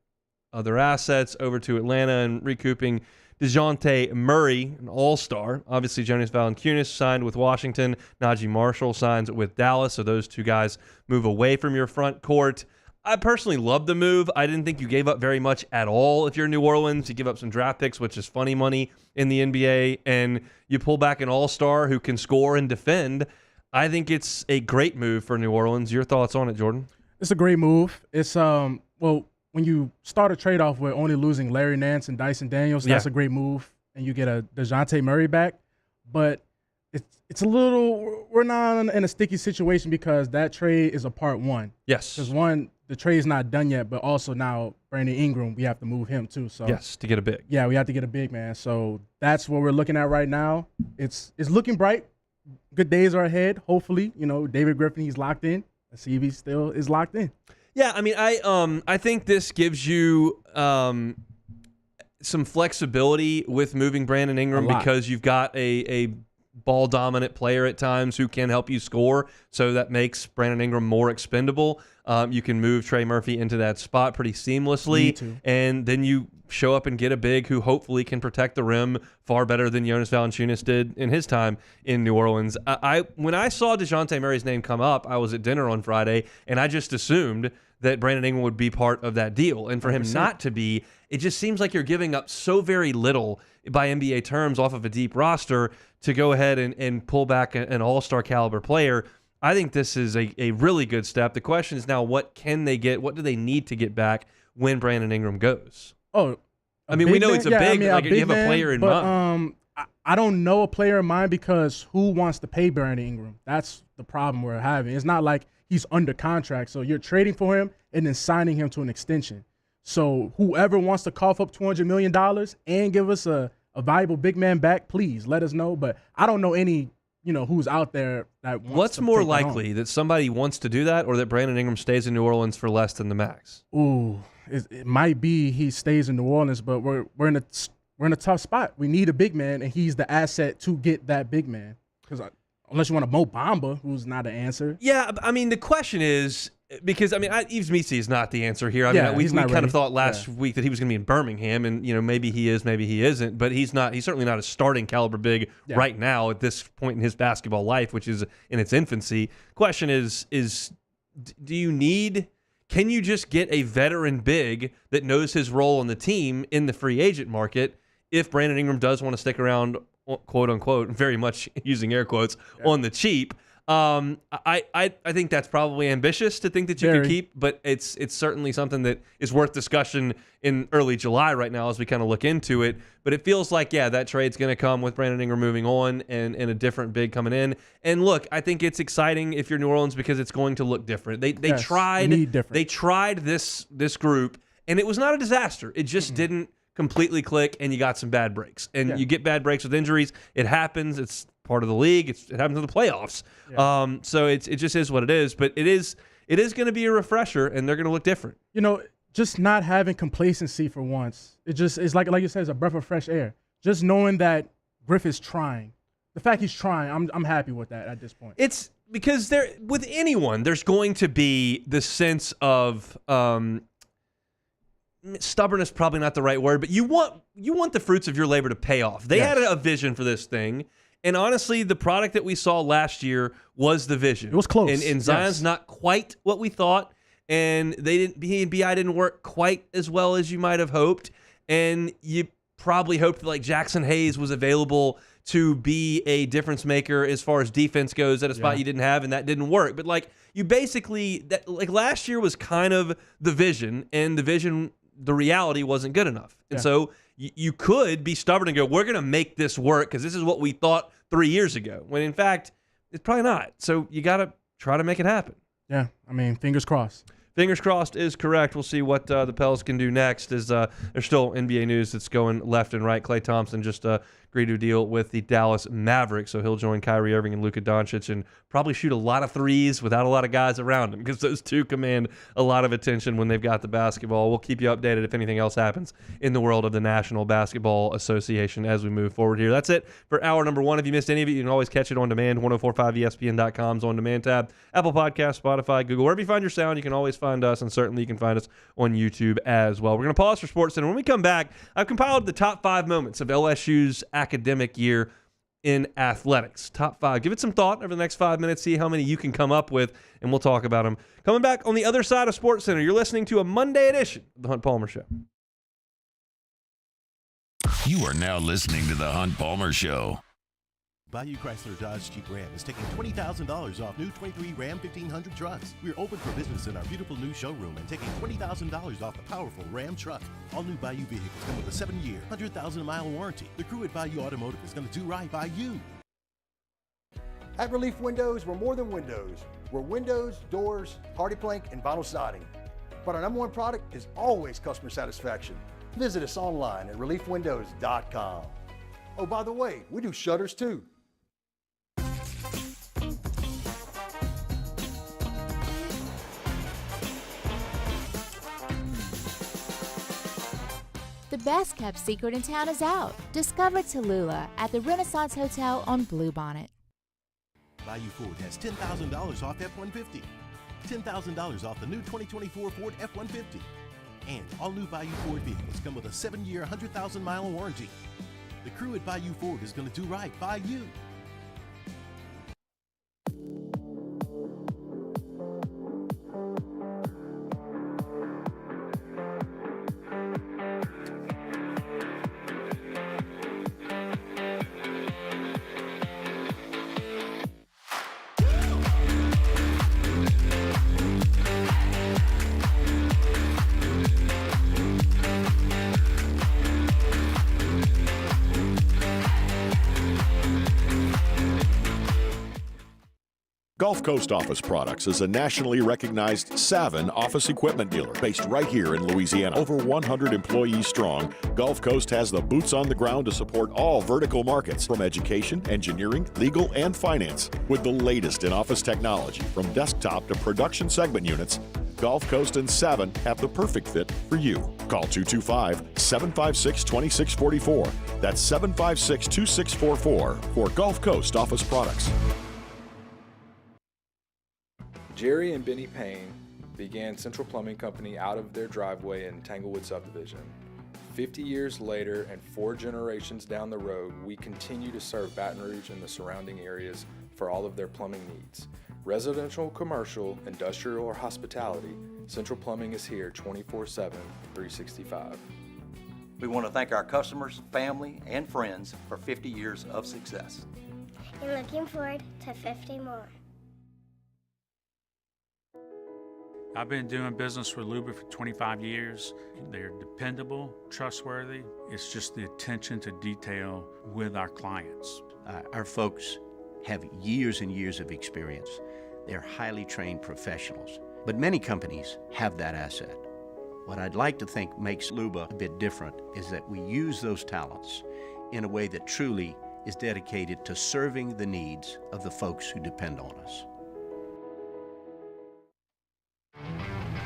other assets over to Atlanta and recouping DeJounte Murray, an all-star. Obviously, Jonas Valanciunas signed with Washington. Najee Marshall signs with Dallas, so those two guys move away from your front court. I personally love the move. I didn't think you gave up very much at all if you're New Orleans. You give up some draft picks, which is funny money in the NBA, and you pull back an all-star who can score and defend. I think it's a great move for New Orleans. Your thoughts on it, Jordan?
It's a great move. It's well, when you start a trade-off with only losing Larry Nance and Dyson Daniels, that's a great move, and you get a DeJounte Murray back. But it's a little – we're not in a sticky situation because that trade is a part one.
Yes.
Because one, the trade's not done yet, but also now Brandon Ingram, we have to move him too. So
yes, to get a big.
Yeah, we have to get a big man. So that's what we're looking at right now. It's looking bright. Good days are ahead. Hopefully, David Griffin, he's locked in. Let's see if he still is locked in.
Yeah, I mean, I think this gives you some flexibility with moving Brandon Ingram because you've got a ball dominant player at times who can help you score. So that makes Brandon Ingram more expendable. You can move Trey Murphy into that spot pretty seamlessly, and then you show up and get a big who hopefully can protect the rim far better than Jonas Valanciunas did in his time in New Orleans. When I saw DeJounte Murray's name come up, I was at dinner on Friday, and I just assumed that Brandon Ingram would be part of that deal. And for him
100%.
not to be, it just seems like you're giving up so very little by NBA terms off of a deep roster to go ahead and pull back an all-star caliber player. I think this is a really good step. The question is now, what can they get? What do they need to get back when Brandon Ingram goes?
Oh,
I mean, we know it's a big, like you have a player in mind.
I don't know a player in mind because who wants to pay Brandon Ingram? That's the problem we're having. It's not like he's under contract, so you're trading for him and then signing him to an extension. So whoever wants to cough up $200 million and give us a valuable big man back, please let us know. But I don't know any, who's out there that wants
What's
to
more
take that
likely,
on.
that somebody wants to do that or that Brandon Ingram stays in New Orleans for less than the max?
Ooh, it might be he stays in New Orleans, but we're in a tough spot. We need a big man, and he's the asset to get that big man. Because unless you want a Mo Bamba, who's not an answer.
Yeah, I mean, the question is, because, Yves Missi is not the answer here. We
he's not
kind
ready.
of thought last week that he was going to be in Birmingham, and, maybe he is, maybe he isn't, but he's not. He's certainly not a starting caliber big right now at this point in his basketball life, which is in its infancy. Question is do you need... Can you just get a veteran big that knows his role on the team in the free agent market if Brandon Ingram does want to stick around, quote unquote, very much using air quotes, on the cheap? I think that's probably ambitious to think that you could keep, but it's certainly something that is worth discussion in early July right now as we kind of look into it. But it feels like, that trade's going to come with Brandon Ingram moving on and a different big coming in. And look, I think it's exciting if you're New Orleans because it's going to look different. They tried this group, and it was not a disaster. It just didn't completely click, and you got some bad breaks. And you get bad breaks with injuries. It happens. It's part of the league. It happens in the playoffs. So it just is what it is. But it is going to be a refresher, and they're going to look different.
Just not having complacency for once. It's like you said, it's a breath of fresh air. Just knowing that Griff is trying. The fact he's trying, I'm happy with that at this point.
It's because with anyone, there's going to be the sense of stubbornness, probably not the right word, but you want the fruits of your labor to pay off. They had a vision for this thing. And honestly, the product that we saw last year was the vision.
It was close.
And Zion's not quite what we thought. and he and BI didn't work quite as well as you might have hoped, and you probably hoped that like Jackson Hayes was available to be a difference maker as far as defense goes at a spot you didn't have, and that didn't work. But like you basically last year was kind of the vision, and the reality wasn't good enough. And so you could be stubborn and go, we're going to make this work because this is what we thought 3 years ago, when in fact it's probably not. So you got to try to make it happen.
Yeah, I mean, fingers crossed.
Fingers crossed is correct. We'll see what the Pels can do next. There's still NBA news that's going left and right. Klay Thompson just agreed to a deal with the Dallas Mavericks, so he'll join Kyrie Irving and Luka Doncic and probably shoot a lot of threes without a lot of guys around him, because those two command a lot of attention when they've got the basketball. We'll keep you updated if anything else happens in the world of the National Basketball Association as we move forward here. That's it for hour number one. If you missed any of it, you can always catch it on demand. 1045ESPN.com's on demand tab. Apple Podcasts, Spotify, Google. Wherever you find your sound, you can always find us, and certainly you can find us on YouTube as well. We're going to pause for SportsCenter. When we come back, I've compiled the top 5 moments of LSU's academic year in athletics. Top 5. Give it some thought over the next 5 minutes. See how many you can come up with, and we'll talk about them. Coming back on the other side of SportsCenter, you're listening to a Monday edition of The Hunt Palmer Show.
You are now listening to The Hunt Palmer Show.
Bayou Chrysler Dodge Jeep Ram is taking $20,000 off new 23 Ram 1500 trucks. We're open for business in our beautiful new showroom and taking $20,000 off the powerful Ram truck. All new Bayou vehicles come with a 7-year, 100,000-mile warranty. The crew at Bayou Automotive is going to do right by you.
At Relief Windows, we're more than windows. We're windows, doors, hardy plank, and vinyl siding. But our number one product is always customer satisfaction. Visit us online at reliefwindows.com. Oh, by the way, we do shutters too.
The best kept secret in town is out. Discover Tallulah at the Renaissance Hotel on Bluebonnet.
Bayou Ford has $10,000 off F-150. $10,000 off the new 2024 Ford F-150. And all new Bayou Ford vehicles come with a 7-year, 100,000-mile warranty. The crew at Bayou Ford is going to do right by you.
Gulf Coast Office Products is a nationally recognized Savin office equipment dealer based right here in Louisiana. Over 100 employees strong, Gulf Coast has the boots on the ground to support all vertical markets, from education, engineering, legal, and finance. With the latest in office technology, from desktop to production segment units, Gulf Coast and Savin have the perfect fit for you. Call 225-756-2644. That's 756-2644 for Gulf Coast Office Products.
Jerry and Benny Payne began Central Plumbing Company out of their driveway in Tanglewood Subdivision. 50 years later and 4 generations down the road, we continue to serve Baton Rouge and the surrounding areas for all of their plumbing needs. Residential, commercial, industrial, or hospitality, Central Plumbing is here 24/7, 365.
We want to thank our customers, family, and friends for 50 years of success.
And looking forward to 50 more.
I've been doing business with Luba for 25 years. They're dependable, trustworthy. It's just the attention to detail with our clients.
Our folks have years and years of experience. They're highly trained professionals, but many companies have that asset. What I'd like to think makes Luba a bit different is that we use those talents in a way that truly is dedicated to serving the needs of the folks who depend on us.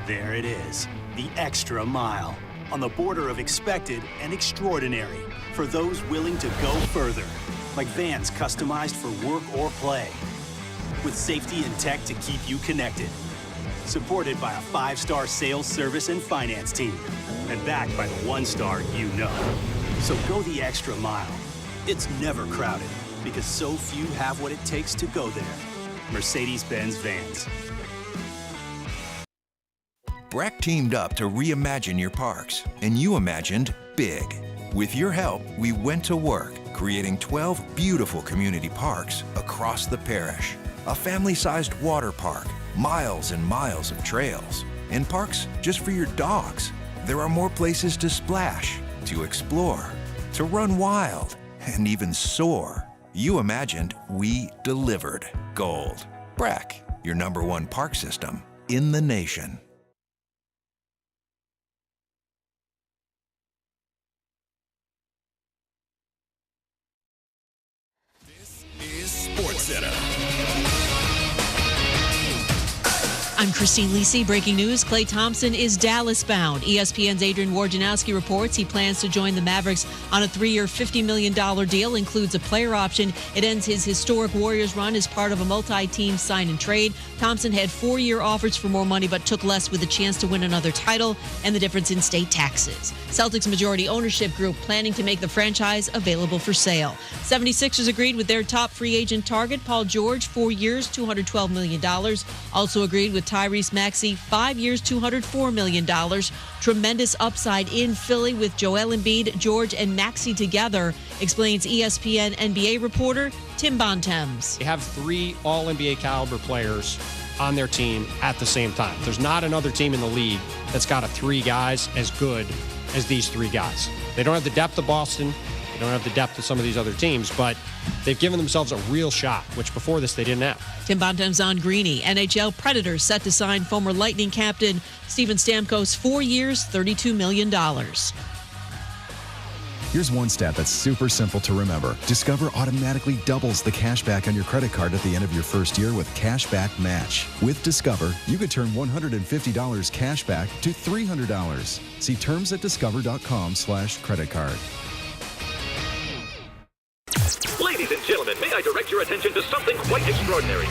There it is, the extra mile, on the border of expected and extraordinary, for those willing to go further, like vans customized for work or play, with safety and tech to keep you connected, supported by a 5-star sales, service, and finance team, and backed by the 1-star you know. So go the extra mile. It's never crowded, because so few have what it takes to go there. Mercedes-Benz Vans.
Breck teamed up to reimagine your parks, and you imagined big. With your help, we went to work, creating 12 beautiful community parks across the parish. A family-sized water park, miles and miles of trails, and parks just for your dogs. There are more places to splash, to explore, to run wild, and even soar. You imagined, we delivered. Gold. Breck, your #1 park system in the nation.
SportsCenter.
I'm Christine Lisi. Breaking news, Klay Thompson is Dallas-bound. ESPN's Adrian Wojnarowski reports he plans to join the Mavericks on a 3-year, $50 million deal, includes a player option. It ends his historic Warriors run as part of a multi-team sign and trade. Thompson had 4-year offers for more money, but took less with a chance to win another title and the difference in state taxes. Celtics majority ownership group planning to make the franchise available for sale. 76ers agreed with their top free agent target, Paul George, 4 years, $212 million. Also agreed with Tyrese Maxey, 5 years, $204 million. Tremendous upside in Philly with Joel Embiid, George, and Maxey together, explains ESPN NBA reporter Tim Bontemps.
They have 3 All-NBA caliber players on their team at the same time. There's not another team in the league that's got 3 guys as good as these 3 guys. They don't have the depth of Boston. They don't have the depth of some of these other teams, but they've given themselves a real shot, which before this they didn't have.
Tim Bontemps on Greeny. NHL Predators set to sign former Lightning captain Steven Stamkos 4 years, $32 million.
Here's one stat that's super simple to remember. Discover automatically doubles the cash back on your credit card at the end of your first year with Cash Back Match. With Discover, you could turn $150 cash back to $300. See terms at discover.com/credit card.
Ladies and gentlemen, may I direct your attention to something quite extraordinary?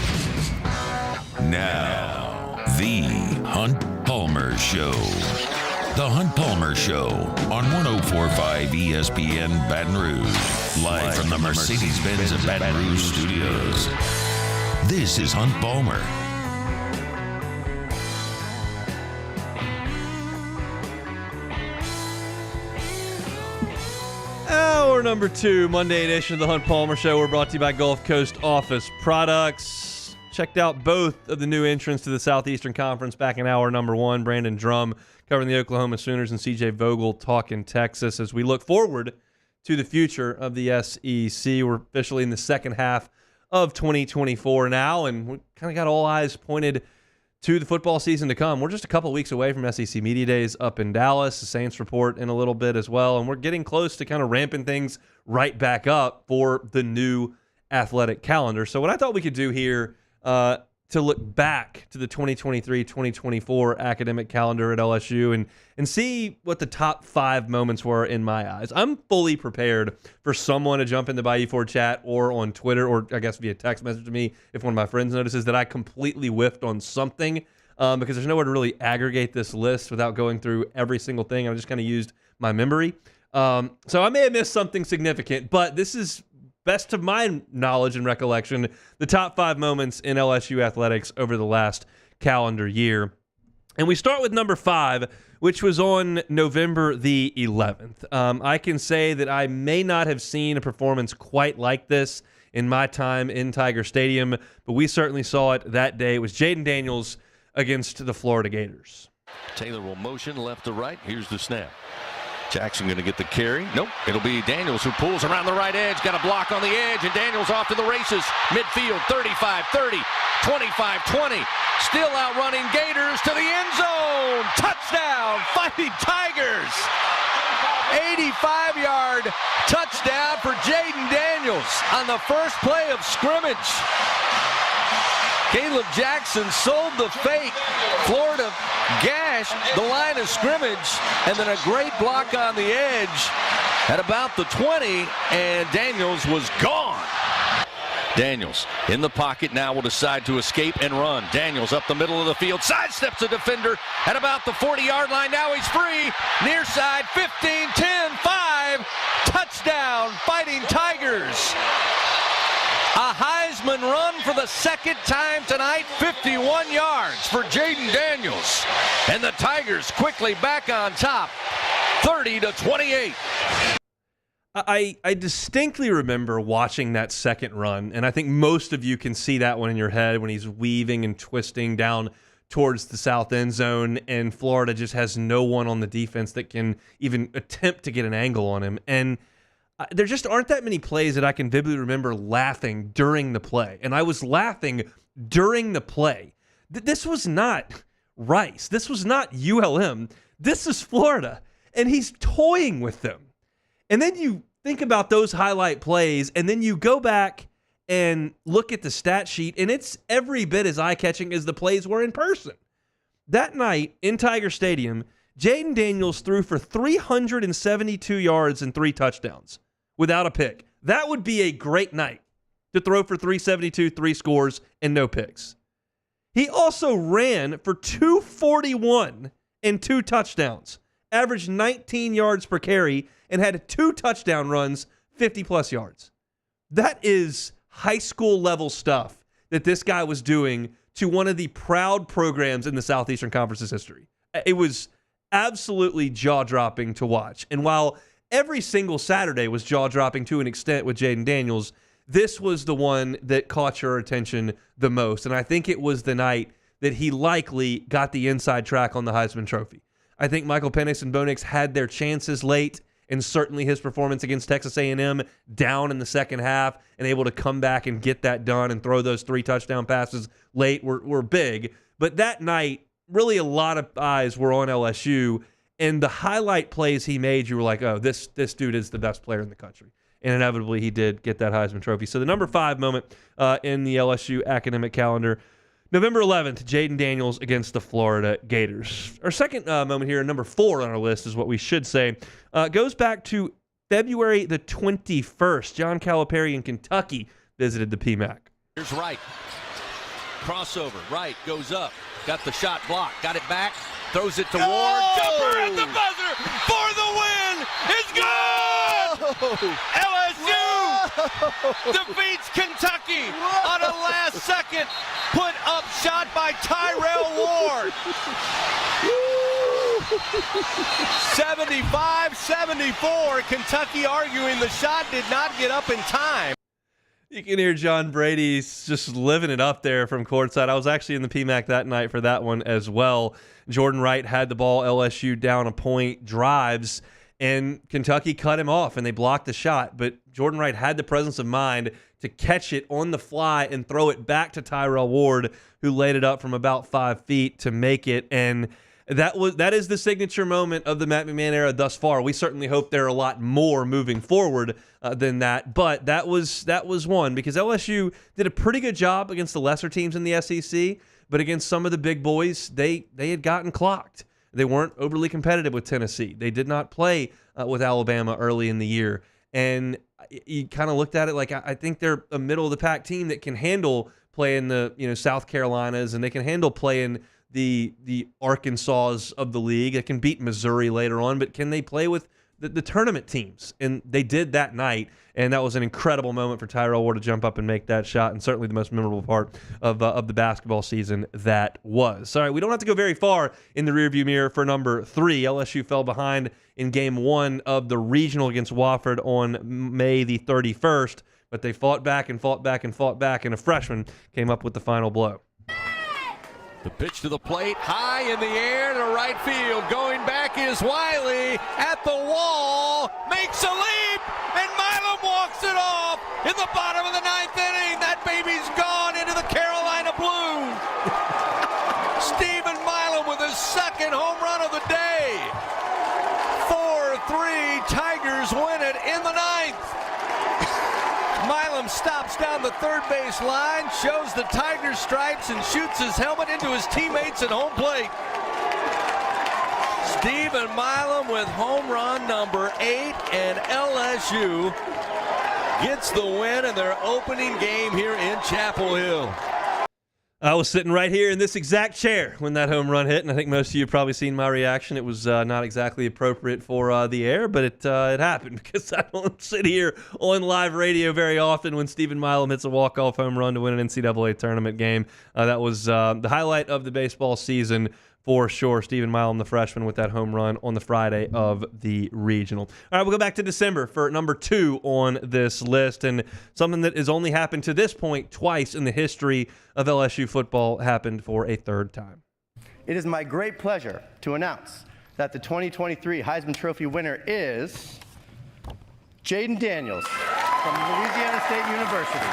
Now, the Hunt Palmer Show. The Hunt Palmer Show on 104.5 ESPN Baton Rouge. Live from the Mercedes-Benz of Baton Rouge studios. This is Hunt Palmer.
Hour number 2, Monday edition of the Hunt Palmer Show. We're brought to you by Gulf Coast Office Products. Checked out both of the new entrants to the Southeastern Conference back in hour number 1. Brandon Drum covering the Oklahoma Sooners and CJ Vogel talking Texas as we look forward to the future of the SEC. We're officially in the second half of 2024 now, and we kind of got all eyes pointed to the football season to come. We're just a couple weeks away from SEC Media Days up in Dallas. The Saints report in a little bit as well, and we're getting close to kind of ramping things right back up for the new athletic calendar. So what I thought we could do here to look back to the 2023-2024 academic calendar at LSU and see what the top 5 moments were in my eyes. I'm fully prepared for someone to jump in the Bayou Ford chat or on Twitter, or I guess via text message to me if one of my friends notices that I completely whiffed on something, because there's nowhere to really aggregate this list without going through every single thing. I just kind of used my memory. So I may have missed something significant, but this is, best of my knowledge and recollection, the top 5 moments in LSU athletics over the last calendar year. And we start with number 5, which was on November the 11th. I can say that I may not have seen a performance quite like this in my time in Tiger Stadium, but we certainly saw it that day. It was Jaden Daniels against the Florida Gators.
Taylor will motion left to right. Here's the snap. Jackson going to get the carry. Nope. It'll be Daniels who pulls around the right edge. Got a block on the edge, and Daniels off to the races. Midfield, 35-30, 25-20. Still outrunning Gators to the end zone. Touchdown, Fighting Tigers. 85-yard touchdown for Jaden Daniels on the first play of scrimmage. Caleb Jackson sold the fake. Florida gashed the line of scrimmage, and then a great block on the edge at about the 20, and Daniels was gone. Daniels in the pocket now will decide to escape and run. Daniels up the middle of the field, sidesteps a defender at about the 40-yard line. Now he's free. Near side, 15, 10, 5. Touchdown, Fighting Tigers. A Heisman Heisman run for the second time tonight, 51 yards for Jaden Daniels. And the Tigers quickly back on top, 30-28.
I distinctly remember watching that second run, and I think most of you can see that one in your head when he's weaving and twisting down towards the south end zone, and Florida just has no one on the defense that can even attempt to get an angle on him. And there just aren't that many plays that I can vividly remember laughing during the play. And I was laughing during the play. This was not Rice. This was not ULM. This is Florida. And he's toying with them. And then you think about those highlight plays, and then you go back and look at the stat sheet, and it's every bit as eye-catching as the plays were in person. That night in Tiger Stadium, Jaden Daniels threw for 372 yards and 3 touchdowns without a pick. That would be a great night to throw for 372, 3 scores, and no picks. He also ran for 241 and 2 touchdowns, averaged 19 yards per carry, and had 2 touchdown runs, 50-plus yards. That is high school level stuff that this guy was doing to one of the proud programs in the Southeastern Conference's history. It was absolutely jaw-dropping to watch. And while every single Saturday was jaw-dropping to an extent with Jaden Daniels, this was the one that caught your attention the most. And I think it was the night that he likely got the inside track on the Heisman Trophy. I think Michael Penix and Bo Nix had their chances late, and certainly his performance against Texas A&M down in the second half and able to come back and get that done and throw those 3 touchdown passes late were big. But that night, really a lot of eyes were on LSU, and the highlight plays he made, you were like, oh, this dude is the best player in the country. And inevitably, he did get that Heisman Trophy. So the number 5 moment in the LSU academic calendar, November 11th, Jaden Daniels against the Florida Gators. Our second moment here, number 4 on our list is what we should say, goes back to February the 21st. John Calipari in Kentucky visited the PMAC.
Here's Wright. Crossover. Wright goes up. Got the shot blocked. Got it back. Throws it to Ward. Jumper at the buzzer for the win. It's good! LSU defeats Kentucky on a last-second put-up shot by Tyrell Ward. 75-74. Kentucky arguing the shot did not get up in time.
You can hear John Brady just living it up there from courtside. I was actually in the PMAC that night for that one as well. Jordan Wright had the ball, LSU down a point, drives, and Kentucky cut him off, and they blocked the shot. But Jordan Wright had the presence of mind to catch it on the fly and throw it back to Tyrell Ward, who laid it up from about 5 feet to make it. And that is the signature moment of the Matt McMahon era thus far. We certainly hope there are a lot more moving forward than that, but that was one, because LSU did a pretty good job against the lesser teams in the SEC, but against some of the big boys, they had gotten clocked. They weren't overly competitive with Tennessee. They did not play with Alabama early in the year, and you kind of looked at it like, I think they're a middle of the pack team that can handle playing the South Carolinas, and they can handle playing the Arkansas of the league. That can beat Missouri later on, but can they play with the tournament teams? And they did that night, and that was an incredible moment for Tyrell Ward to jump up and make that shot, and certainly the most memorable part of the basketball season that was. All right, we don't have to go very far in the rearview mirror for number 3. LSU fell behind in game 1 of the regional against Wofford on May the 31st, but they fought back and fought back and fought back, and a freshman came up with the final blow.
The pitch to the plate, high in the air to right field. Going back is Wiley at the wall, makes a leap, and Milam walks it off in the bottom of the 9th inning. That baby's gone into the Carolina Blues. Stephen Milam with his second home run of the day. 4-3, Tigers win it in the 9th. Milam stops down the third base line, shows the Tiger stripes, and shoots his helmet into his teammates at home plate. Stephen Milam with home run number 8, and LSU gets the win in their opening game here in Chapel Hill.
I was sitting right here in this exact chair when that home run hit, and I think most of you have probably seen my reaction. It was not exactly appropriate for the air, but it happened because I don't sit here on live radio very often when Stephen Milam hits a walk-off home run to win an NCAA tournament game. That was the highlight of the baseball season for sure. Stephen Milam, the freshman, with that home run on the Friday of the regional. All right, we'll go back to December for number 2 on this list, and something that has only happened to this point twice in the history of LSU football happened for a third time.
It is my great pleasure to announce that the 2023 Heisman Trophy winner is Jaden Daniels from Louisiana State University.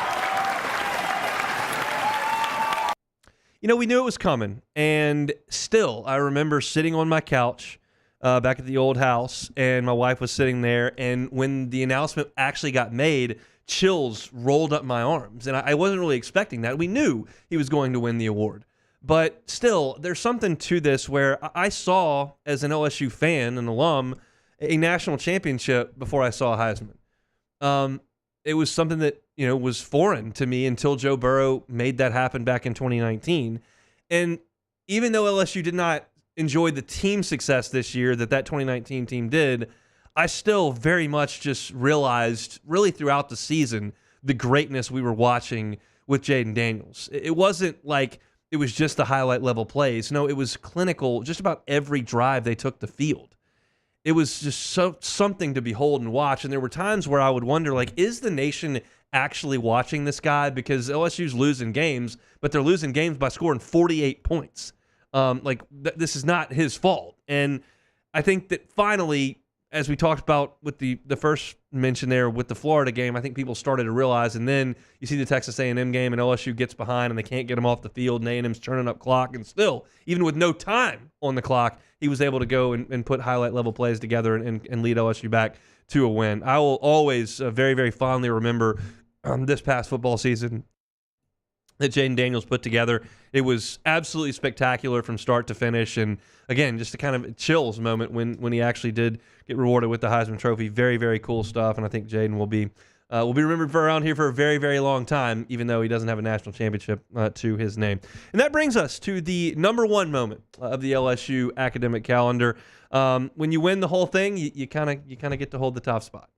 You know, we knew it was coming, and still, I remember sitting on my couch back at the old house, and my wife was sitting there, and when the announcement actually got made, chills rolled up my arms, and I wasn't really expecting that. We knew he was going to win the award, but still, there's something to this where I saw, as an LSU fan and alum, a national championship before I saw a Heisman. It was something that, you know, was foreign to me until Joe Burrow made that happen back in 2019. And even though LSU did not enjoy the team success this year that 2019 team did, I still very much just realized really throughout the season the greatness we were watching with Jaden Daniels. It wasn't like it was just the highlight level plays. No, it was clinical just about every drive they took the field. It was just something to behold and watch. And there were times where I would wonder, like, is the nation actually watching this guy? Because LSU's losing games, but they're losing games by scoring 48 points. This is not his fault. And I think that finally, as we talked about with the first mention there with the Florida game, I think people started to realize, and then you see the Texas A&M game and LSU gets behind and they can't get him off the field, and A&M's turning up clock, and still, even with no time on the clock, he was able to go and put highlight level plays together and lead LSU back to a win. I will always very, very fondly remember this past football season that Jaden Daniels put together. It was absolutely spectacular from start to finish. And again, just a kind of chills moment when he actually did get rewarded with the Heisman Trophy. Very, very cool stuff. And I think Jaden will be remembered for around here for a very, very long time, even though he doesn't have a national championship to his name. And that brings us to the number 1 moment of the LSU academic calendar. When you win the whole thing, you kind of get to hold the top spot.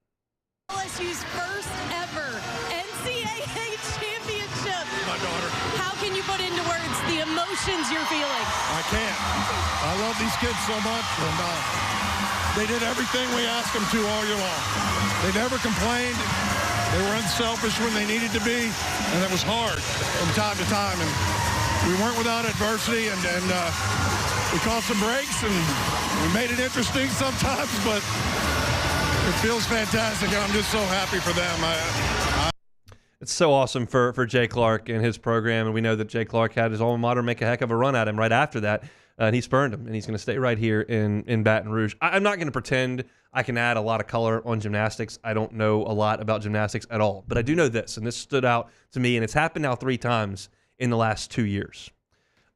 LSU's first ever NCAA championship. My daughter. How can you put into words the emotions you're feeling?
I can't. I love these kids so much, and they did everything we asked them to all year long. They never complained. They were unselfish when they needed to be, and it was hard from time to time. And we weren't without adversity, and we caught some breaks, and we made it interesting sometimes, but it feels fantastic, and I'm just so happy for them.
It's so awesome for Jay Clark and his program, and we know that Jay Clark had his alma mater make a heck of a run at him right after that, and he spurned him, and he's going to stay right here in Baton Rouge. I'm not going to pretend I can add a lot of color on gymnastics. I don't know a lot about gymnastics at all, but I do know this, and this stood out to me, and it's happened now 3 times in the last 2 years.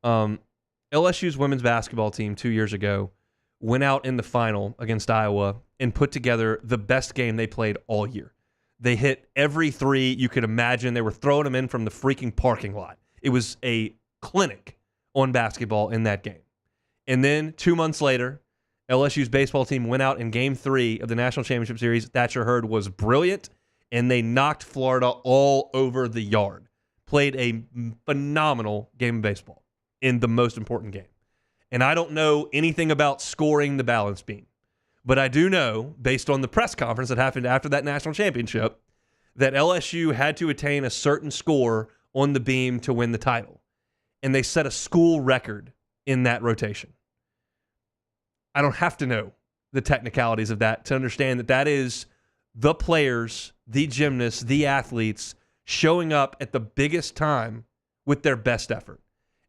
LSU's women's basketball team 2 years ago went out in the final against Iowa and put together the best game they played all year. They hit every 3 you could imagine. They were throwing them in from the freaking parking lot. It was a clinic on basketball in that game. And then 2 months later, LSU's baseball team went out in Game 3 of the National Championship Series. Thatcher Hurd was brilliant, and they knocked Florida all over the yard. Played a phenomenal game of baseball in the most important game. And I don't know anything about scoring the balance beam, but I do know, based on the press conference that happened after that national championship, that LSU had to attain a certain score on the beam to win the title. And they set a school record in that rotation. I don't have to know the technicalities of that to understand that that is the players, the gymnasts, the athletes showing up at the biggest time with their best effort.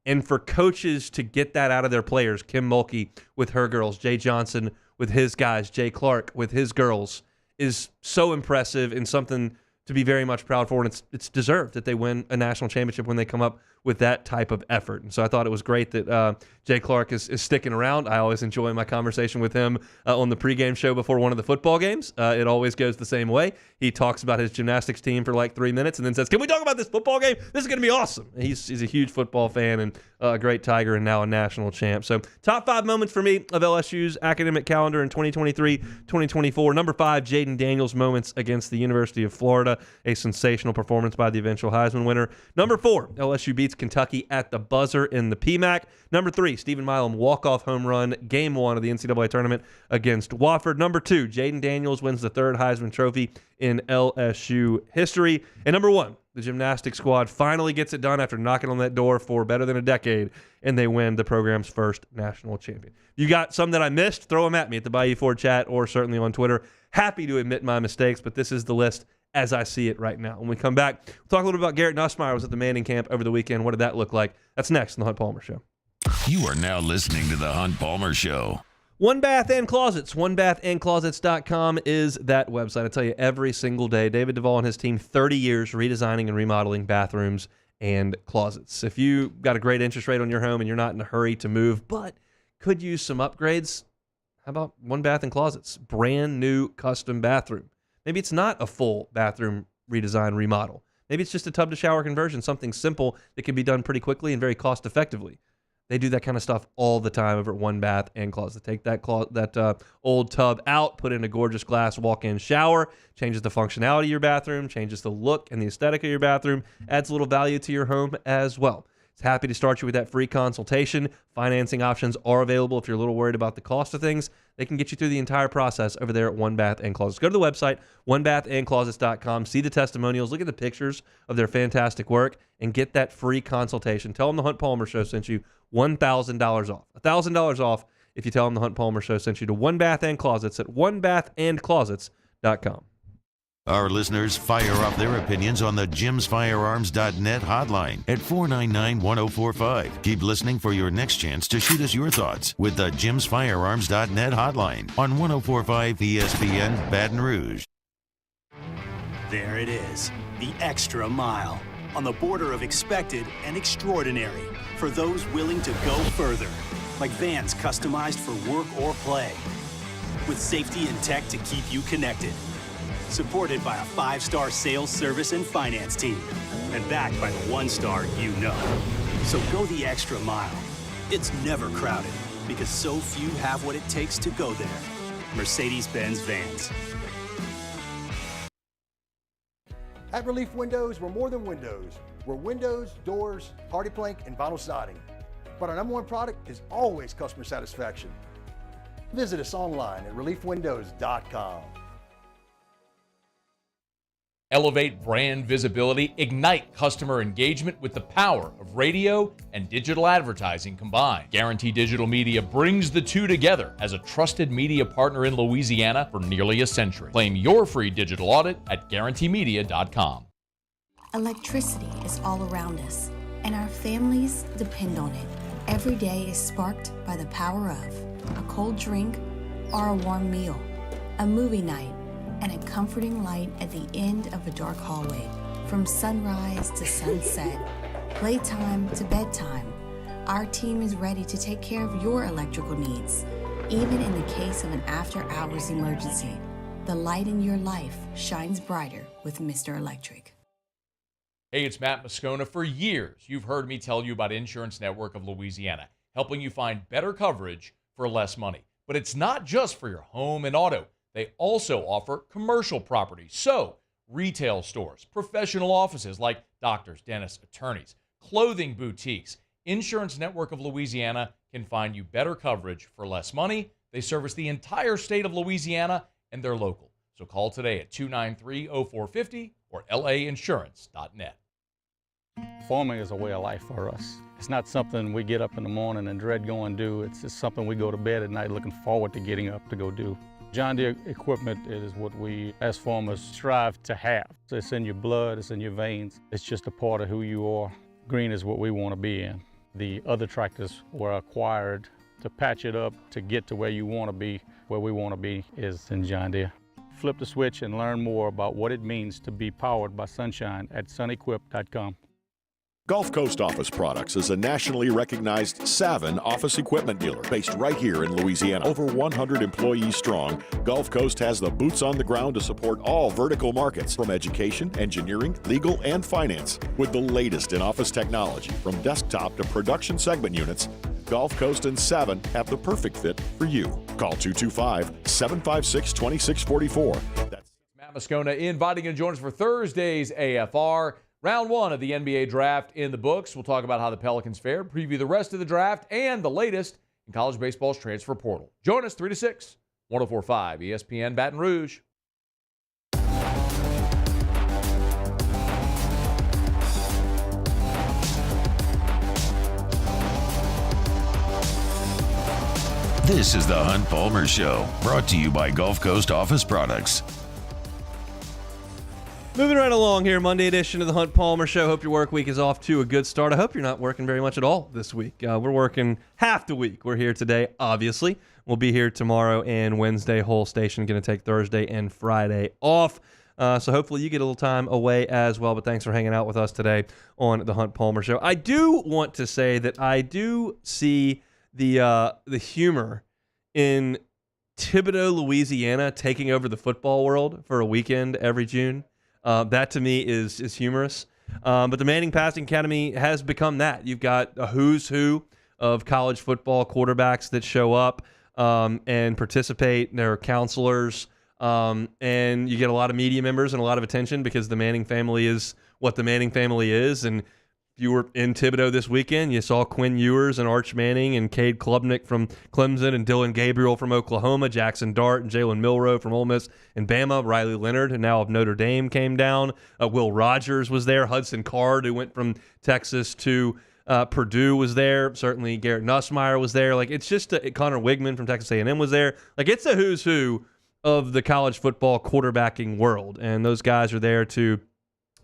And for coaches to get that out of their players, Kim Mulkey with her girls, Jay Johnson with his guys, Jay Clark with his girls, is so impressive and something to be very much proud for, and it's deserved that they win a national championship when they come up with that type of effort. And so I thought it was great that Jay Clark is sticking around. I always enjoy my conversation with him on the pregame show before one of the football games. It always goes the same way. He talks about his gymnastics team for like 3 minutes and then says, "Can we talk about this football game? This is going to be awesome." He's a huge football fan and a great Tiger and now a national champ. So top 5 moments for me of LSU's academic calendar in 2023-2024. Number 5, Jaden Daniels moments against the University of Florida. A sensational performance by the eventual Heisman winner. Number 4, LSU beats Kentucky at the buzzer in the PMAC. Number 3, Stephen Milam walk-off home run, Game 1 of the NCAA tournament against Wofford. Number 2, Jaden Daniels wins the 3rd Heisman Trophy in LSU history. And number 1, the gymnastics squad finally gets it done after knocking on that door for better than a decade, and they win the program's first national champion. You got some that I missed? Throw them at me at the Bayou Ford chat or certainly on Twitter. Happy to admit my mistakes, but this is the list as I see it right now. When we come back, we'll talk a little bit about Garrett Nussmeier was at the Manning camp over the weekend. What did that look like? That's next on the Hunt Palmer Show.
You are now listening to the Hunt Palmer Show.
One Bath and Closets. OneBathAndClosets.com is that website. I tell you every single day, David Duvall and his team, 30 years redesigning and remodeling bathrooms and closets. If you got a great interest rate on your home and you're not in a hurry to move, but could use some upgrades, how about One Bath and Closets? Brand new custom bathroom. Maybe it's not a full bathroom redesign, remodel. Maybe it's just a tub to shower conversion, something simple that can be done pretty quickly and very cost effectively. They do that kind of stuff all the time over at One Bath and Closet. Take that old tub out, put in a gorgeous glass walk-in shower, changes the functionality of your bathroom, changes the look and the aesthetic of your bathroom, adds a little value to your home as well. It's happy to start you with that free consultation. Financing options are available if you're a little worried about the cost of things. They can get you through the entire process over there at One Bath and Closets. Go to the website, onebathandclosets.com, see the testimonials, look at the pictures of their fantastic work, and get that free consultation. Tell them the Hunt Palmer Show sent you $1,000 off. $1,000 off if you tell them the Hunt Palmer Show sent you to One Bath and Closets at onebathandclosets.com.
Our listeners fire off their opinions on the jimsfirearms.net hotline at 499-1045. Keep listening for your next chance to shoot us your thoughts with the jimsfirearms.net hotline on 1045 ESPN Baton Rouge.
There it is, the extra mile on the border of expected and extraordinary for those willing to go further, like vans customized for work or play, with safety and tech to keep you connected. Supported by a 5-star sales, service, and finance team. And backed by the 1-star you know. So go the extra mile. It's never crowded because so few have what it takes to go there. Mercedes-Benz Vans.
At Relief Windows, we're more than windows. We're windows, doors, hardy plank, and vinyl siding. But our #1 product is always customer satisfaction. Visit us online at reliefwindows.com.
Elevate brand visibility, ignite customer engagement with the power of radio and digital advertising combined. Guarantee Digital Media brings the two together as a trusted media partner in Louisiana for nearly a century. Claim your free digital audit at guaranteemedia.com.
Electricity is all around us, and our families depend on it. Every day is sparked by the power of a cold drink or a warm meal, a movie night, and a comforting light at the end of a dark hallway. From sunrise to sunset, playtime to bedtime, our team is ready to take care of your electrical needs. Even in the case of an after-hours emergency, the light in your life shines brighter with Mr. Electric.
Hey, it's Matt Moscona. For years, you've heard me tell you about Insurance Network of Louisiana, helping you find better coverage for less money. But it's not just for your home and auto. They also offer commercial property, so retail stores, professional offices like doctors, dentists, attorneys, clothing boutiques. Insurance Network of Louisiana can find you better coverage for less money. They service the entire state of Louisiana, and they're local. So call today at 293-0450 or lainsurance.net.
Farming is a way of life for us. It's not something we get up in the morning and dread going do. It's just something we go to bed at night looking forward to getting up to go do. John Deere equipment is what we as farmers strive to have. It's in your blood, it's in your veins. It's just a part of who you are. Green is what we want to be in. The other tractors were acquired to patch it up to get to where you want to be. Where we want to be is in John Deere. Flip the switch and learn more about what it means to be powered by sunshine at sunequip.com.
Gulf Coast Office Products is a nationally recognized Savin office equipment dealer based right here in Louisiana. Over 100 employees strong, Gulf Coast has the boots on the ground to support all vertical markets, from education, engineering, legal, and finance. With the latest in office technology, from desktop to production segment units, Gulf Coast and Savin have the perfect fit for you. Call 225-756-2644. That's
Matt Moscona inviting you to join us for Thursday's AFR. Round 1 of the NBA draft in the books. We'll talk about how the Pelicans fared, preview the rest of the draft, and the latest in college baseball's transfer portal. Join us 3 to 6, 104.5 ESPN Baton Rouge.
This is the Hunt Palmer Show, brought to you by Gulf Coast Office Products.
Moving right along here, Monday edition of the Hunt Palmer Show. Hope your work week is off to a good start. I hope you're not working very much at all this week. We're working half the week. We're here today, obviously. We'll be here tomorrow and Wednesday. Whole station going to take Thursday and Friday off. So hopefully you get a little time away as well. But thanks for hanging out with us today on the Hunt Palmer Show. I do want to say that I do see the humor in Thibodaux, Louisiana, taking over the football world for a weekend every June. That to me is humorous. But the Manning Passing Academy has become that. You've got a who's who of college football quarterbacks that show up and participate. There are counselors, and you get a lot of media members and a lot of attention because the Manning family is what the Manning family is. And if you were in Thibodaux this weekend, you saw Quinn Ewers and Arch Manning and Cade Klubnik from Clemson and Dylan Gabriel from Oklahoma, Jackson Dart and Jalen Milroe from Ole Miss and Bama, Riley Leonard, and now of Notre Dame, came down. Will Rogers was there. Hudson Card, who went from Texas to Purdue, was there. Certainly Garrett Nussmeier was there. Like, it's just Connor Wigman from Texas A&M was there. Like, it's a who's who of the college football quarterbacking world, and those guys are there to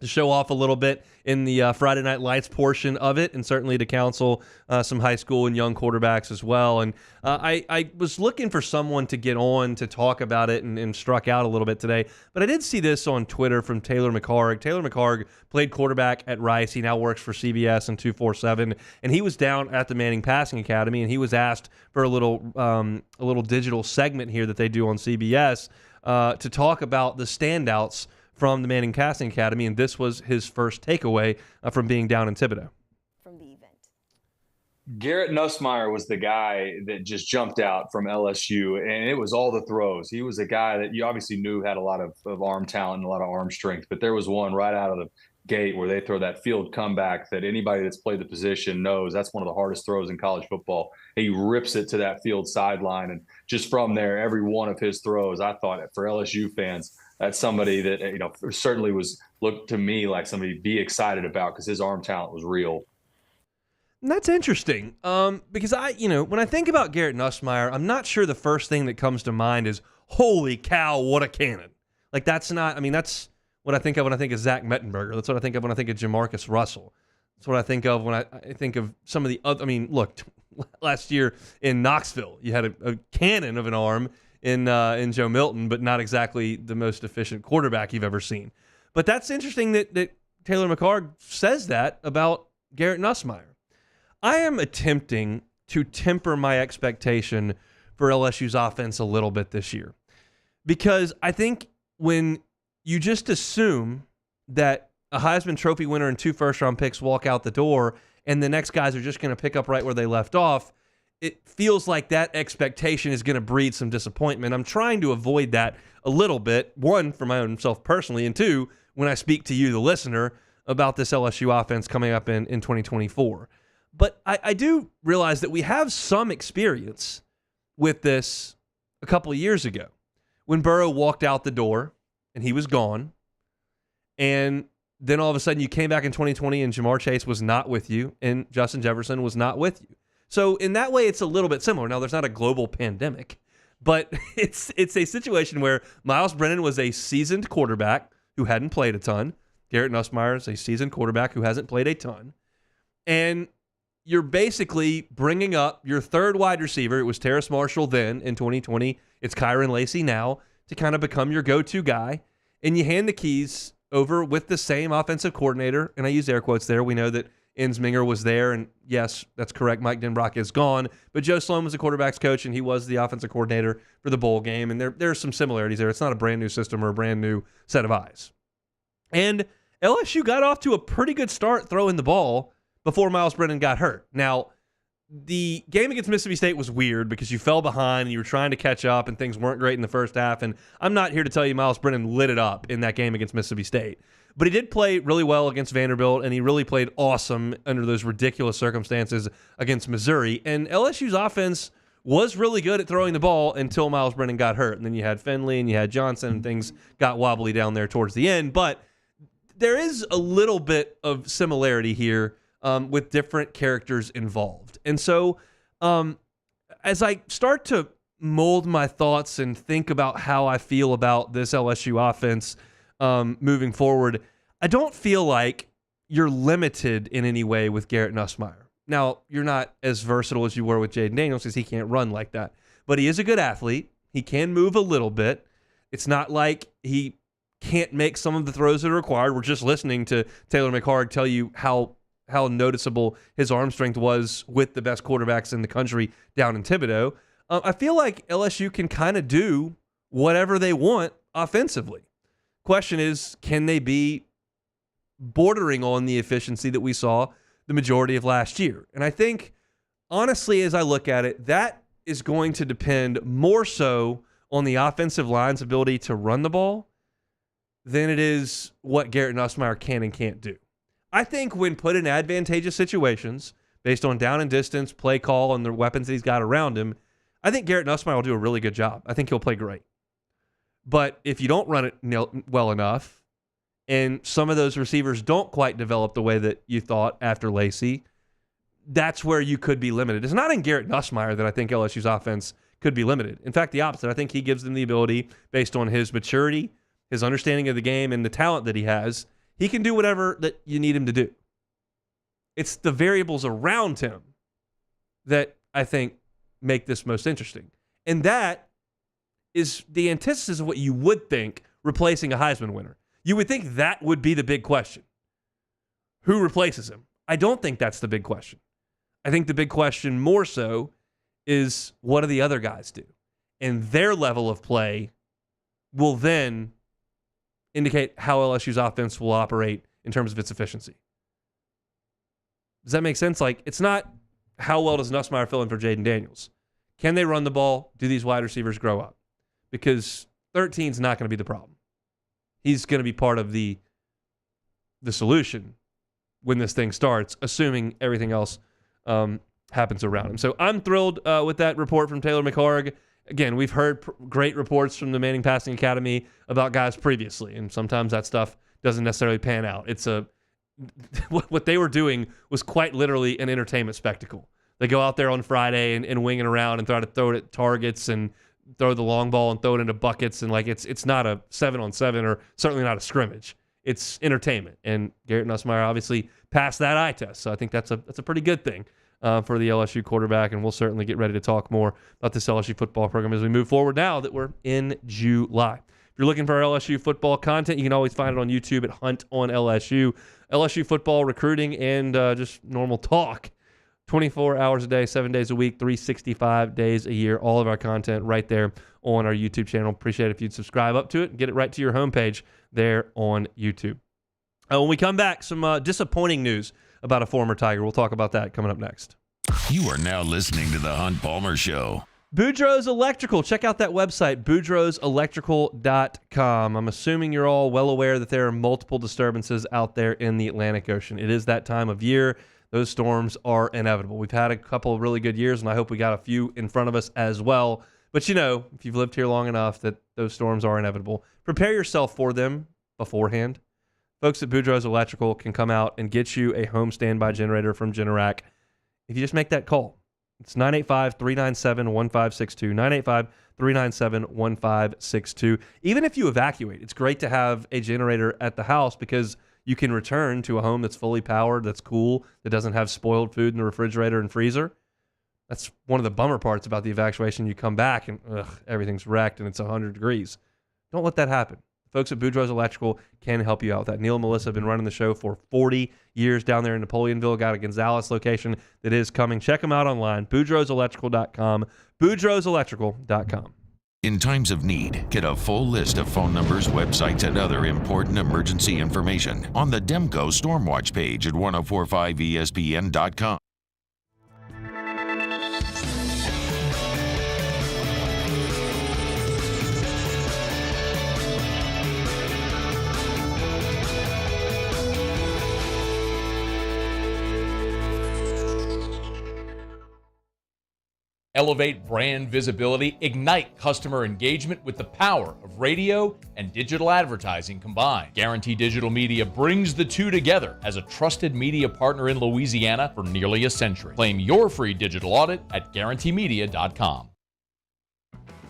show off a little bit in the Friday Night Lights portion of it, and certainly to counsel some high school and young quarterbacks as well. And I was looking for someone to get on to talk about it and struck out a little bit today. But I did see this on Twitter from Taylor McHargue. Taylor McHargue played quarterback at Rice. He now works for CBS and 247. And he was down at the Manning Passing Academy, and he was asked for a little digital segment here that they do on CBS to talk about the standouts from the Manning Passing Academy, and this was his first takeaway from being down in Thibodaux.
From the event,
Garrett Nussmeier was the guy that just jumped out from LSU, and it was all the throws. He was a guy that you obviously knew had a lot of arm talent and a lot of arm strength, but there was one right out of the gate where they throw that field comeback that anybody that's played the position knows that's one of the hardest throws in college football. He rips it to that field sideline, and just from there, every one of his throws, I thought for LSU fans, that's somebody that, certainly looked to me like somebody to be excited about because his arm talent was real.
And that's interesting because when I think about Garrett Nussmeier, I'm not sure the first thing that comes to mind is, holy cow, what a cannon. Like, that's what I think of when I think of Zach Mettenberger. That's what I think of when I think of Jamarcus Russell. That's what I think of when I think of some of the other. I mean, look, last year in Knoxville, you had a cannon of an arm in Joe Milton, but not exactly the most efficient quarterback you've ever seen. But that's interesting that Taylor McHargue says that about Garrett Nussmeier. I am attempting to temper my expectation for LSU's offense a little bit this year, because I think when you just assume that a Heisman Trophy winner and 2 first-round picks walk out the door and the next guys are just going to pick up right where they left off, it feels like that expectation is going to breed some disappointment. I'm trying to avoid that a little bit, one, for my own self personally, and two, when I speak to you, the listener, about this LSU offense coming up in 2024. But I do realize that we have some experience with this a couple of years ago when Burrow walked out the door and he was gone, and then all of a sudden you came back in 2020 and Jamar Chase was not with you and Justin Jefferson was not with you. So in that way, it's a little bit similar. Now, there's not a global pandemic, but it's a situation where Miles Brennan was a seasoned quarterback who hadn't played a ton. Garrett Nussmeier is a seasoned quarterback who hasn't played a ton. And you're basically bringing up your third wide receiver. It was Terrace Marshall then in 2020. It's Kyron Lacy now, to kind of become your go-to guy, and you hand the keys over with the same offensive coordinator, and I use air quotes there. We know that Ensminger was there, and yes, that's correct. Mike Denbrock is gone, but Joe Sloan was the quarterback's coach, and he was the offensive coordinator for the bowl game, and there's some similarities there. It's not a brand new system or a brand new set of eyes. And LSU got off to a pretty good start throwing the ball before Miles Brennan got hurt. Now, the game against Mississippi State was weird because you fell behind and you were trying to catch up and things weren't great in the first half. And I'm not here to tell you Miles Brennan lit it up in that game against Mississippi State. But he did play really well against Vanderbilt, and he really played awesome under those ridiculous circumstances against Missouri. And LSU's offense was really good at throwing the ball until Miles Brennan got hurt. And then you had Finley and you had Johnson, and things got wobbly down there towards the end. But there is a little bit of similarity here with different characters involved. And so as I start to mold my thoughts and think about how I feel about this LSU offense moving forward, I don't feel like you're limited in any way with Garrett Nussmeier. Now, you're not as versatile as you were with Jaden Daniels because he can't run like that. But he is a good athlete. He can move a little bit. It's not like he can't make some of the throws that are required. We're just listening to Taylor McHargue tell you how noticeable his arm strength was with the best quarterbacks in the country down in Thibodeau. I feel like LSU can kind of do whatever they want offensively. Question is, can they be bordering on the efficiency that we saw the majority of last year? And I think, honestly, as I look at it, that is going to depend more so on the offensive line's ability to run the ball than it is what Garrett Nussmeier can and can't do. I think when put in advantageous situations, based on down and distance, play call, and the weapons that he's got around him, I think Garrett Nussmeier will do a really good job. I think he'll play great. But if you don't run it well enough, and some of those receivers don't quite develop the way that you thought after Lacey, that's where you could be limited. It's not in Garrett Nussmeier that I think LSU's offense could be limited. In fact, the opposite. I think he gives them the ability, based on his maturity, his understanding of the game, and the talent that he has, he can do whatever that you need him to do. It's the variables around him that I think make this most interesting. And that is the antithesis of what you would think replacing a Heisman winner. You would think that would be the big question. Who replaces him? I don't think that's the big question. I think the big question more so is, what do the other guys do? And their level of play will then indicate how LSU's offense will operate in terms of its efficiency. Does that make sense? Like, it's not how well does Nussmeier fill in for Jaden Daniels. Can they run the ball? Do these wide receivers grow up? Because 13 is not going to be the problem. He's going to be part of the solution when this thing starts, assuming everything else happens around him. So I'm thrilled with that report from Taylor McHargue. Again, we've heard great reports from the Manning Passing Academy about guys previously, and sometimes that stuff doesn't necessarily pan out. It's what they were doing was quite literally an entertainment spectacle. They go out there on Friday and wing it around and try to throw it at targets and throw the long ball and throw it into buckets, and like it's not a 7-on-7 or certainly not a scrimmage. It's entertainment, and Garrett Nussmeier obviously passed that eye test, so I think that's a pretty good thing for the LSU quarterback, and we'll certainly get ready to talk more about this LSU football program as we move forward now that we're in July. If you're looking for our LSU football content, you can always find it on YouTube at Hunt on LSU. LSU football recruiting and just normal talk. 24 hours a day, 7 days a week, 365 days a year. All of our content right there on our YouTube channel. Appreciate it if you'd subscribe up to it and get it right to your homepage there on YouTube. When we come back, some disappointing news about a former Tiger. We'll talk about that coming up next.
You are now listening to The Hunt Palmer Show.
Boudreaux's Electrical. Check out that website, boudreauxelectrical.com. I'm assuming you're all well aware that there are multiple disturbances out there in the Atlantic Ocean. It is that time of year. Those storms are inevitable. We've had a couple of really good years, and I hope we got a few in front of us as well. But you know, if you've lived here long enough, that those storms are inevitable. Prepare yourself for them beforehand. Folks at Boudreaux's Electrical can come out and get you a home standby generator from Generac if you just make that call. It's 985-397-1562, 985-397-1562. Even if you evacuate, it's great to have a generator at the house because you can return to a home that's fully powered, that's cool, that doesn't have spoiled food in the refrigerator and freezer. That's one of the bummer parts about the evacuation. You come back and everything's wrecked and it's 100 degrees. Don't let that happen. Folks at Boudreaux's Electrical can help you out with that. Neil and Melissa have been running the show for 40 years down there in Napoleonville. Got a Gonzales location that is coming. Check them out online, boudreauxelectrical.com, boudreauxelectrical.com.
In times of need, get a full list of phone numbers, websites, and other important emergency information on the Demco Stormwatch page at 1045ESPN.com.
Elevate brand visibility, ignite customer engagement with the power of radio and digital advertising combined. Guarantee Digital Media brings the two together as a trusted media partner in Louisiana for nearly a century. Claim your free digital audit at guaranteemedia.com.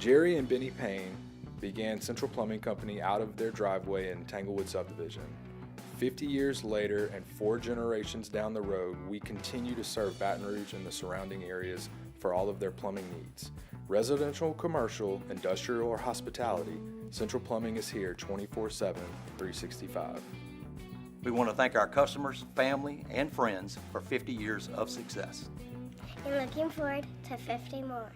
Jerry and Benny Payne began Central Plumbing Company out of their driveway in Tanglewood Subdivision. 50 years later and 4 generations down the road, we continue to serve Baton Rouge and the surrounding areas for all of their plumbing needs. Residential, commercial, industrial, or hospitality, Central Plumbing is here 24/7, 365.
We want to thank our customers, family, and friends for 50 years of success.
And looking forward to 50 more.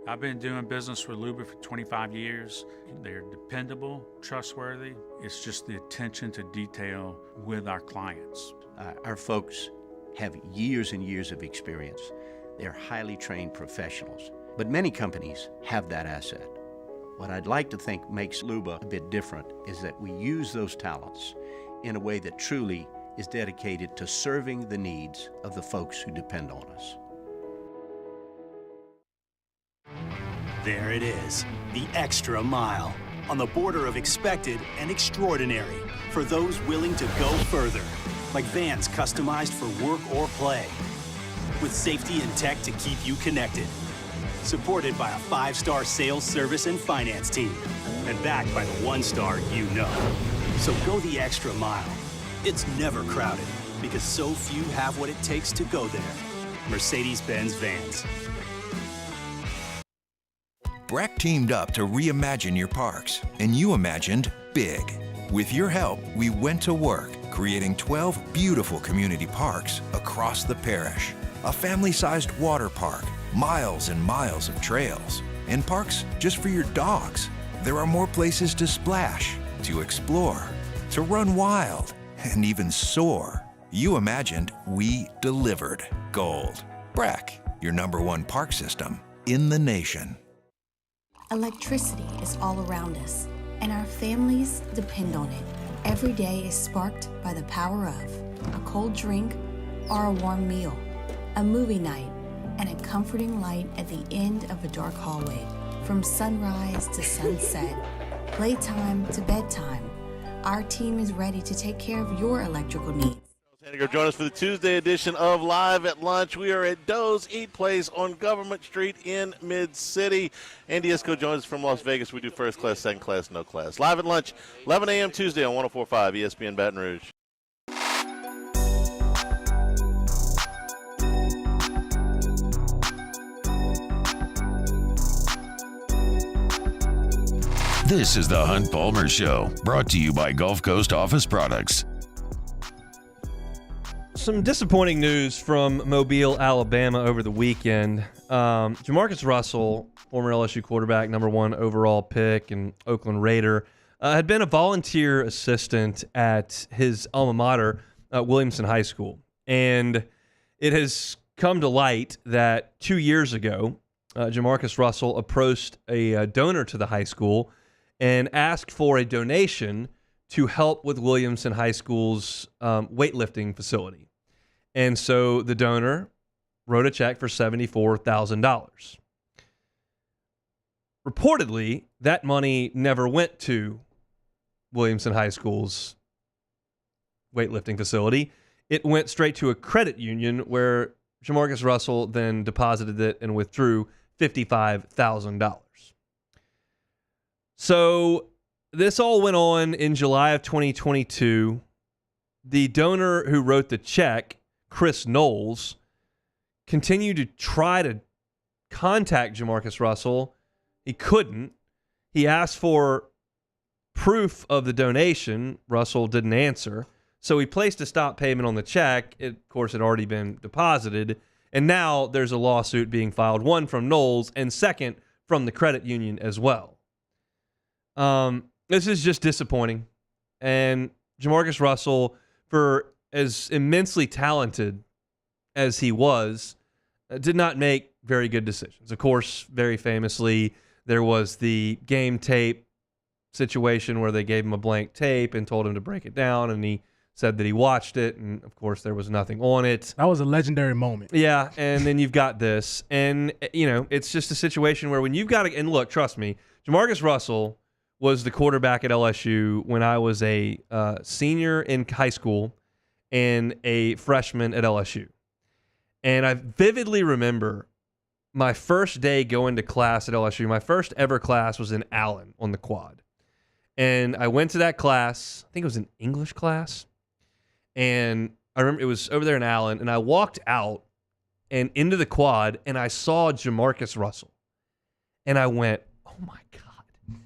I've been doing business with Luba for 25 years. They're dependable, trustworthy. It's just the attention to detail with our clients.
Our folks have years and years of experience. They're highly trained professionals, but many companies have that asset. What I'd like to think makes Luba a bit different is that we use those talents in a way that truly is dedicated to serving the needs of the folks who depend on us.
There it is, the extra mile, on the border of expected and extraordinary, for those willing to go further, like vans customized for work or play, with safety and tech to keep you connected, supported by a 5-star sales, service, and finance team, and backed by the 1-star you know. So go the extra mile. It's never crowded, because so few have what it takes to go there. Mercedes-Benz Vans.
Breck teamed up to reimagine your parks, and you imagined big. With your help, we went to work, creating 12 beautiful community parks across the parish. A family-sized water park, miles and miles of trails, and parks just for your dogs. There are more places to splash, to explore, to run wild, and even soar. You imagined, we delivered. Gold. Breck, your #1 park system in the nation.
Electricity is all around us, and our families depend on it. Every day is sparked by the power of a cold drink or a warm meal, a movie night, and a comforting light at the end of a dark hallway. From sunrise to sunset, playtime to bedtime, our team is ready to take care of your electrical needs.
Join us for the Tuesday edition of Live at Lunch. We are at Doe's Eat Place on Government Street in Mid-City. Andy Isco joins us from Las Vegas. We do first class, second class, no class. Live at Lunch, 11 a.m. Tuesday on 104.5 ESPN Baton Rouge.
This is the Hunt Palmer Show, brought to you by Gulf Coast Office Products.
Some disappointing news from Mobile, Alabama over the weekend. Jamarcus Russell, former LSU quarterback, #1 overall pick and Oakland Raider, had been a volunteer assistant at his alma mater, Williamson High School. And it has come to light that 2 years ago, Jamarcus Russell approached a donor to the high school and asked for a donation to help with Williamson High School's weightlifting facility. And so the donor wrote a check for $74,000. Reportedly, that money never went to Williamson High School's weightlifting facility. It went straight to a credit union where Jamarcus Russell then deposited it and withdrew $55,000. So this all went on in July of 2022. The donor who wrote the check, Chris Knowles, continued to try to contact Jamarcus Russell He couldn't. He asked for proof of the donation. Russell didn't answer. So he placed a stop payment on the check. It, of course, had already been deposited. And now there's a lawsuit being filed, one from Knowles and second from the credit union as well. This is just disappointing. And Jamarcus Russell, for as immensely talented as he was, did not make very good decisions. Of course, very famously, there was the game tape situation where they gave him a blank tape and told him to break it down, and he said that he watched it, and of course there was nothing on it.
That was a legendary moment.
Yeah, and then you've got this, and it's just a situation where when you've got to, and look, trust me, Jamarcus Russell was the quarterback at LSU when I was a senior in high school and a freshman at LSU. And I vividly remember my first day going to class at LSU. My first ever class was in Allen on the quad. And I went to that class, I think it was an English class. And I remember it was over there in Allen. And I walked out and into the quad and I saw Jamarcus Russell. And I went, oh my God,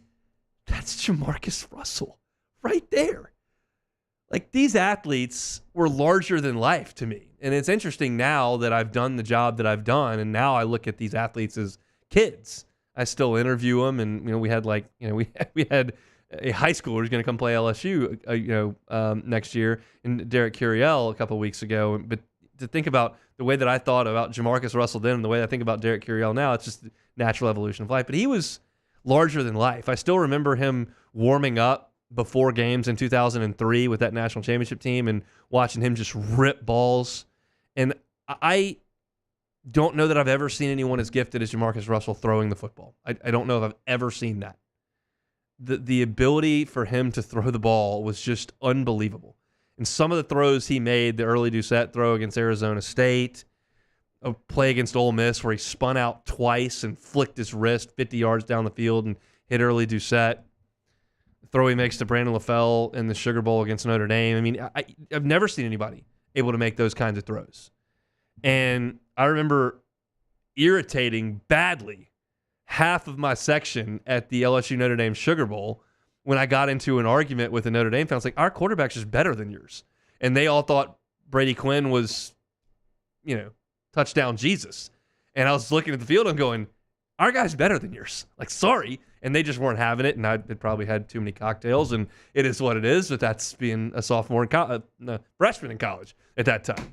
that's Jamarcus Russell right there. Like, these athletes were larger than life to me. And it's interesting now that I've done the job that I've done, and now I look at these athletes as kids. I still interview them, and we had we had a high schooler who's going to come play LSU next year, and Derek Curiel a couple of weeks ago. But to think about the way that I thought about Jamarcus Russell then and the way I think about Derek Curiel now, it's just the natural evolution of life. But he was larger than life. I still remember him warming up before games in 2003 with that national championship team and watching him just rip balls. And I don't know that I've ever seen anyone as gifted as Jamarcus Russell throwing the football. I don't know if I've ever seen that. The ability for him to throw the ball was just unbelievable. And some of the throws he made, the early Doucette throw against Arizona State, a play against Ole Miss where he spun out twice and flicked his wrist 50 yards down the field and hit early Doucette. Throw he makes to Brandon LaFell in the Sugar Bowl against Notre Dame. I mean, I've never seen anybody able to make those kinds of throws. And I remember irritating badly half of my section at the LSU Notre Dame Sugar Bowl when I got into an argument with a Notre Dame fan. I was like, our quarterback's just better than yours. And they all thought Brady Quinn was, touchdown Jesus. And I was looking at the field and going, our guy's better than yours. Like, sorry. And they just weren't having it, and I had probably had too many cocktails, and it is what it is, but that's being a sophomore freshman in college at that time.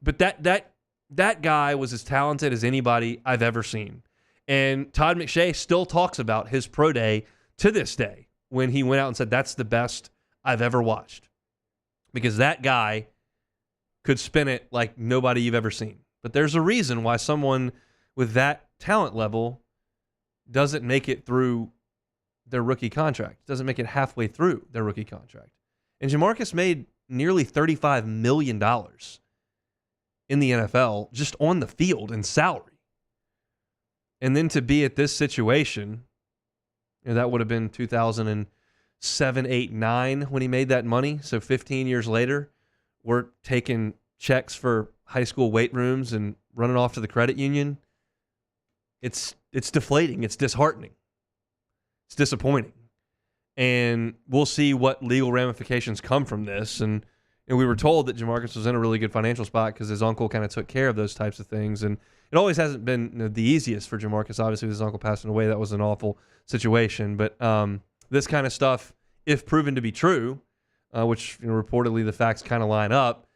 But that guy was as talented as anybody I've ever seen. And Todd McShay still talks about his pro day to this day when he went out and said, that's the best I've ever watched. Because that guy could spin it like nobody you've ever seen. But there's a reason why someone with that talent level doesn't make it through their rookie contract, doesn't make it halfway through their rookie contract. And Jamarcus made nearly $35 million in the NFL just on the field in salary. And then to be at this situation, that would have been 2007, 8, 9 when he made that money. So 15 years later, we're taking checks for high school weight rooms and running off to the credit union. It's deflating. It's disheartening. It's disappointing. And we'll see what legal ramifications come from this. And we were told that Jamarcus was in a really good financial spot because his uncle kind of took care of those types of things. And it always hasn't been the easiest for Jamarcus. Obviously, with his uncle passing away, that was an awful situation. But this kind of stuff, if proven to be true, which reportedly the facts kind of line up,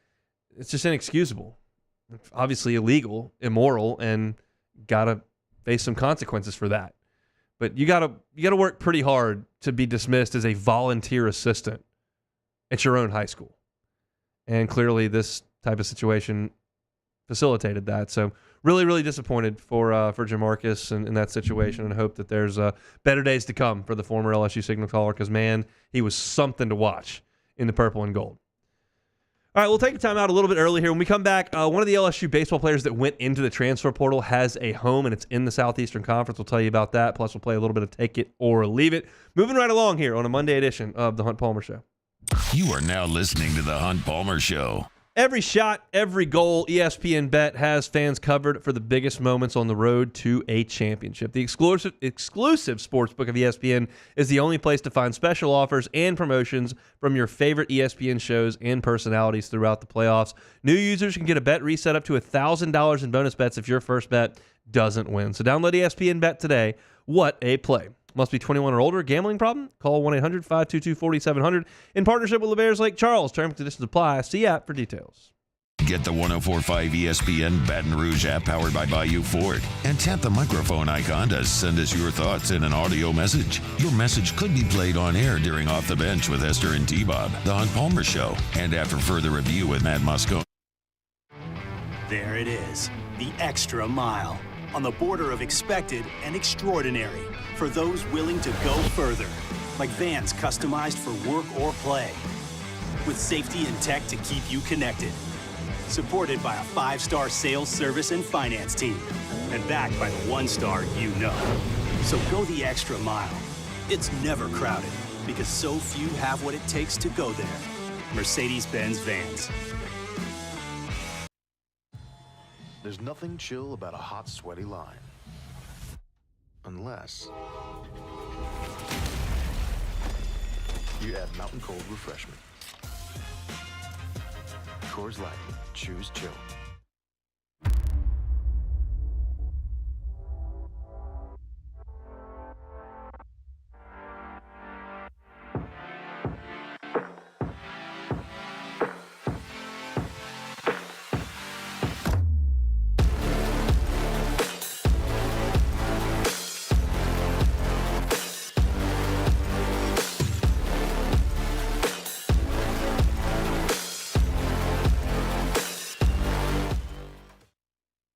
it's just inexcusable. It's obviously illegal, immoral, and got to face some consequences for that. But you gotta work pretty hard to be dismissed as a volunteer assistant at your own high school. And clearly this type of situation facilitated that. So really, really disappointed for Jamarcus in that situation, and hope that there's better days to come for the former LSU signal caller, because, man, he was something to watch in the purple and gold. All right, we'll take a time out a little bit early here. When we come back, one of the LSU baseball players that went into the transfer portal has a home, and it's in the Southeastern Conference. We'll tell you about that. Plus, we'll play a little bit of Take It or Leave It. Moving right along here on a Monday edition of The Hunt Palmer Show.
You are now listening to The Hunt Palmer Show
Every shot, every goal, ESPN Bet has fans covered for the biggest moments on the road to a championship. The exclusive sportsbook of ESPN is the only place to find special offers and promotions from your favorite ESPN shows and personalities throughout the playoffs. New users can get a bet reset up to $1,000 in bonus bets if your first bet doesn't win. So download ESPN Bet today. What a play. Must be 21 or older. Gambling problem? Call 1-800-522-4700 in partnership with LeBears Lake Charles. Terms and conditions apply. See app for details.
Get the 104.5 ESPN Baton Rouge app powered by Bayou Ford and tap the microphone icon to send us your thoughts in an audio message. Your message could be played on air during Off the Bench with Esther and T-Bob, The Hunt Palmer Show, and after further review with Matt Moscone.
There it is, the extra mile. On the border of expected and extraordinary for those willing to go further, like vans customized for work or play, with safety and tech to keep you connected. Supported by a 5-star sales, service, and finance team, and backed by the 1-star you know. So go the extra mile. It's never crowded because so few have what it takes to go there. Mercedes-Benz Vans.
There's nothing chill about a hot, sweaty line. Unless you add Mountain Cold Refreshment. Coors Light. Choose chill.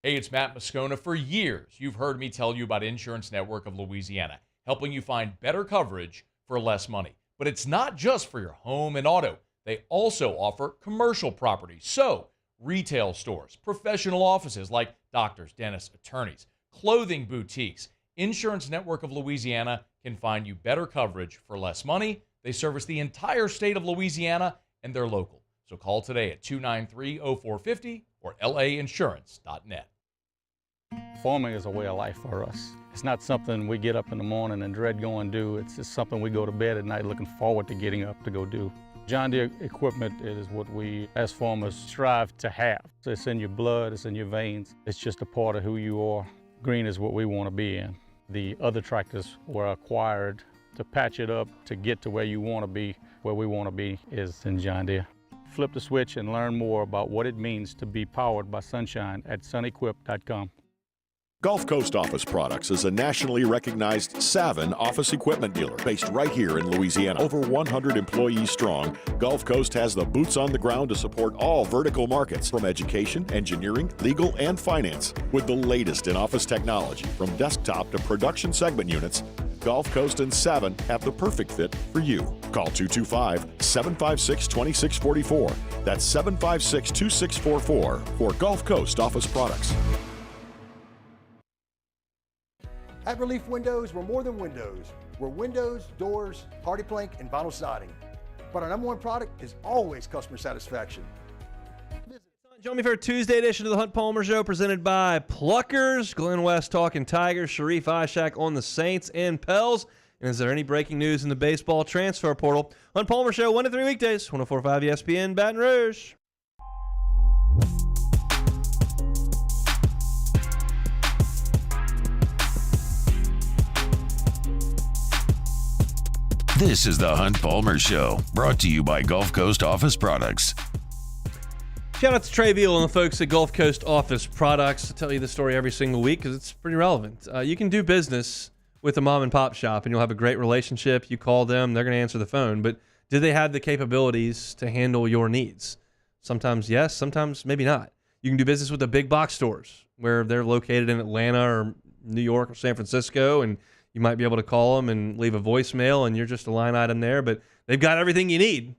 Hey, it's Matt Moscone. For years, you've heard me tell you about Insurance Network of Louisiana, helping you find better coverage for less money. But it's not just for your home and auto. They also offer commercial property. So, retail stores, professional offices like doctors, dentists, attorneys, clothing boutiques. Insurance Network of Louisiana can find you better coverage for less money. They service the entire state of Louisiana, and they're local. So call today at 293-0450 or lainsurance.net.
Farming is a way of life for us. It's not something we get up in the morning and dread going do. It's just something we go to bed at night looking forward to getting up to go do. John Deere equipment is what we as farmers strive to have. So it's in your blood, it's in your veins. It's just a part of who you are. Green is what we want to be in. The other tractors were acquired to patch it up to get to where you want to be. Where we want to be is in John Deere. Flip the switch and learn more about what it means to be powered by sunshine at sunequip.com.
Gulf Coast Office Products is a nationally recognized Savin office equipment dealer based right here in Louisiana. Over 100 employees strong, Gulf Coast has the boots on the ground to support all vertical markets from education, engineering, legal, and finance. With the latest in office technology from desktop to production segment units, Gulf Coast and Savin have the perfect fit for you. Call 225-756-2644. That's 756-2644 for Gulf Coast Office Products.
At Relief Windows, we're more than windows. We're windows, doors, hardy plank, and vinyl siding. But our #1 product is always customer satisfaction.
Join me for a Tuesday edition of the Hunt Palmer Show presented by Pluckers. Glenn West talking Tigers, Sharif Ishak on the Saints and Pels. And is there any breaking news in the baseball transfer portal? Hunt Palmer Show, 1 to 3 weekdays, 104.5 ESPN, Baton Rouge.
This is the Hunt Palmer Show, brought to you by Gulf Coast Office Products.
Shout out to Trey Veal and the folks at Gulf Coast Office Products. I tell you this story every single week because it's pretty relevant. You can do business with a mom and pop shop and you'll have a great relationship. You call them, they're going to answer the phone. But do they have the capabilities to handle your needs? Sometimes yes, sometimes maybe not. You can do business with the big box stores where they're located in Atlanta or New York or San Francisco, and you might be able to call them and leave a voicemail and you're just a line item there, but they've got everything you need.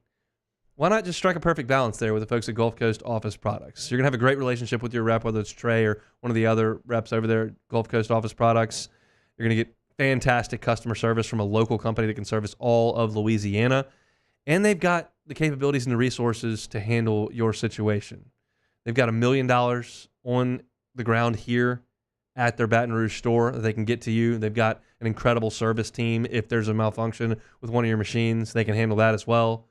Why not just strike a perfect balance there with the folks at Gulf Coast Office Products? You're going to have a great relationship with your rep, whether it's Trey or one of the other reps over there at Gulf Coast Office Products. You're going to get fantastic customer service from a local company that can service all of Louisiana. and they've got the capabilities and the resources to handle your situation. They've got $1 million on the ground here at their Baton Rouge store that they can get to you. They've got an incredible service team. If there's a malfunction with one of your machines, they can handle that as well.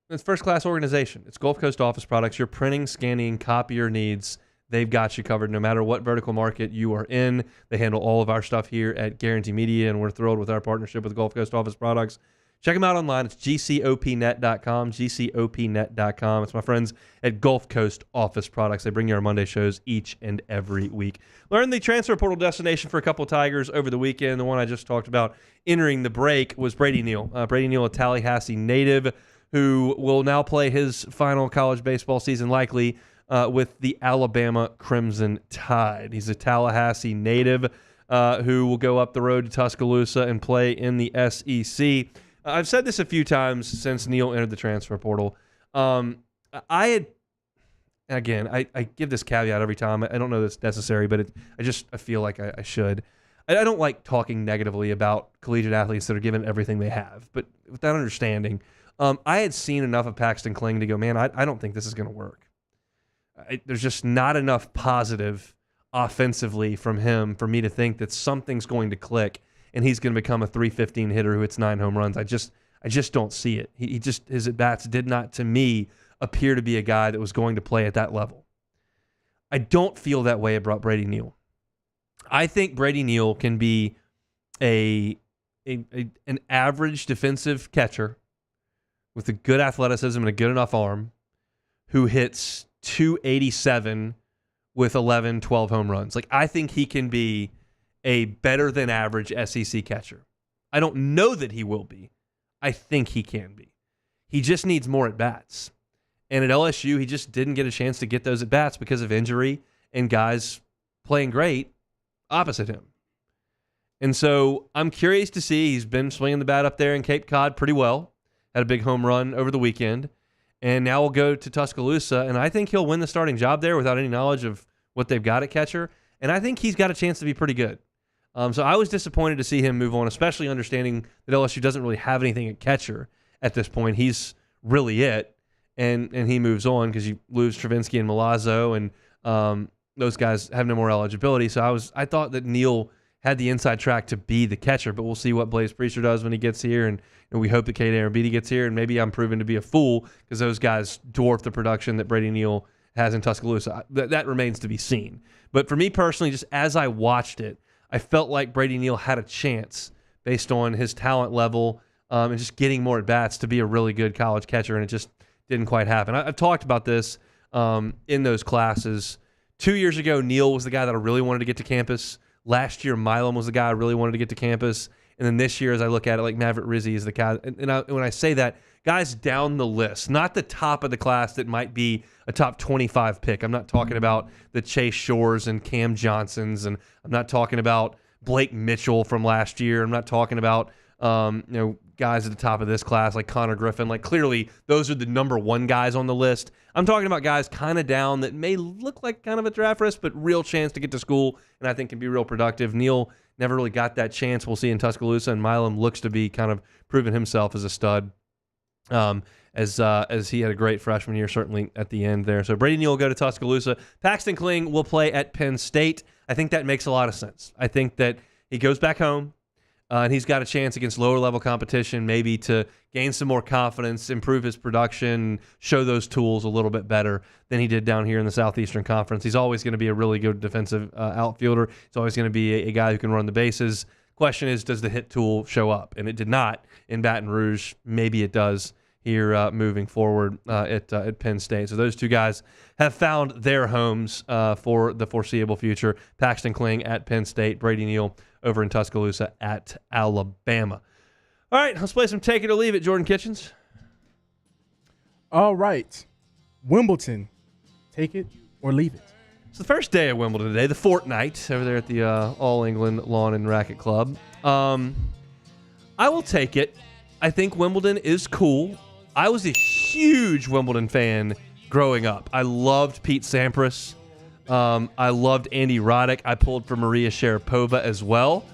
It's first-class organization. It's Gulf Coast Office Products. Your printing, scanning, copier needs, they've got you covered no matter what vertical market you are in. They handle all of our stuff here at Guarantee Media, and we're thrilled with our partnership with Gulf Coast Office Products. Check them out online. It's gcopnet.com, gcopnet.com. It's my friends at Gulf Coast Office Products. They bring you our Monday shows each and every week. Learn the transfer portal destination for a couple of Tigers over the weekend. The one I just talked about entering the break was Brady Neal. Brady Neal, a Tallahassee native who will now play his final college baseball season likely with the Alabama Crimson Tide. He's a Tallahassee native who will go up the road to Tuscaloosa and play in the SEC. I've said this a few times since Neal entered the transfer portal. I give this caveat every time. I don't know that's necessary, but I feel like I should. I don't like talking negatively about collegiate athletes that are given everything they have. But with that understanding, I had seen enough of Paxton Kling to go, man, I don't think this is going to work. There's just not enough positive offensively from him for me to think that something's going to click and he's going to become a .315 hitter who hits 9 home runs. I just don't see it. His at-bats did not, to me, appear to be a guy that was going to play at that level. I don't feel that way about Brady Neal. I think Brady Neal can be an average defensive catcher with a good athleticism and a good enough arm who hits .287 with 11, 12 home runs. Like, I think he can be a better than average SEC catcher. I don't know that he will be. I think he can be. He just needs more at-bats. And at LSU, he just didn't get a chance to get those at-bats because of injury and guys playing great opposite him. And so I'm curious to see. He's been swinging the bat up there in Cape Cod pretty well. Had a big home run over the weekend. And now we'll go to Tuscaloosa, and I think he'll win the starting job there without any knowledge of what they've got at catcher. And I think he's got a chance to be pretty good. So I was disappointed to see him move on, especially understanding that LSU doesn't really have anything at catcher at this point. He's really it, and he moves on because you lose Travinsky and Milazzo, and those guys have no more eligibility. So I thought that Neal had the inside track to be the catcher, but we'll see what Blaze Priester does when he gets here, and we hope that Cade Arrabidi gets here, and maybe I'm proven to be a fool because those guys dwarf the production that Brady Neal has in Tuscaloosa. That remains to be seen. But for me personally, just as I watched it, I felt like Brady Neal had a chance based on his talent level and just getting more at-bats to be a really good college catcher, and it just didn't quite happen. I've talked about this in those classes. 2 years ago, Neal was the guy that I really wanted to get to campus. Last year, Milam was the guy I really wanted to get to campus. And then this year, as I look at it, like Maverick Rizzi is the guy. And when I say that, guys down the list, not the top of the class that might be a top 25 pick. I'm not talking about the Chase Shores and Cam Johnsons, and I'm not talking about Blake Mitchell from last year. I'm not talking about guys at the top of this class like Connor Griffin. Like, clearly, those are the number one guys on the list. I'm talking about guys kind of down that may look like kind of a draft risk, but real chance to get to school, and I think can be real productive. Neal never really got that chance. We'll see in Tuscaloosa, and Milam looks to be kind of proving himself as a stud. As he had a great freshman year, certainly at the end there. So Brady Neal will go to Tuscaloosa. Paxton Kling will play at Penn State. I think that makes a lot of sense. I think that he goes back home, and he's got a chance against lower-level competition maybe to gain some more confidence, improve his production, show those tools a little bit better than he did down here in the Southeastern Conference. He's always going to be a really good defensive outfielder. He's always going to be a guy who can run the bases. Question is, does the hit tool show up? And it did not in Baton Rouge. Maybe it does here moving forward at Penn State. So those two guys have found their homes for the foreseeable future. Paxton Kling at Penn State, Brady Neal over in Tuscaloosa at Alabama. All right, let's play some Take It or Leave It, Jordan Kitchens.
All right. Wimbledon, take it or leave it.
It's the first day of Wimbledon today, the fortnight over there at the All England Lawn and Racket Club. I will take it. I think Wimbledon is cool. I was a huge Wimbledon fan growing up. I loved Pete Sampras. I loved Andy Roddick. I pulled for Maria Sharapova as well.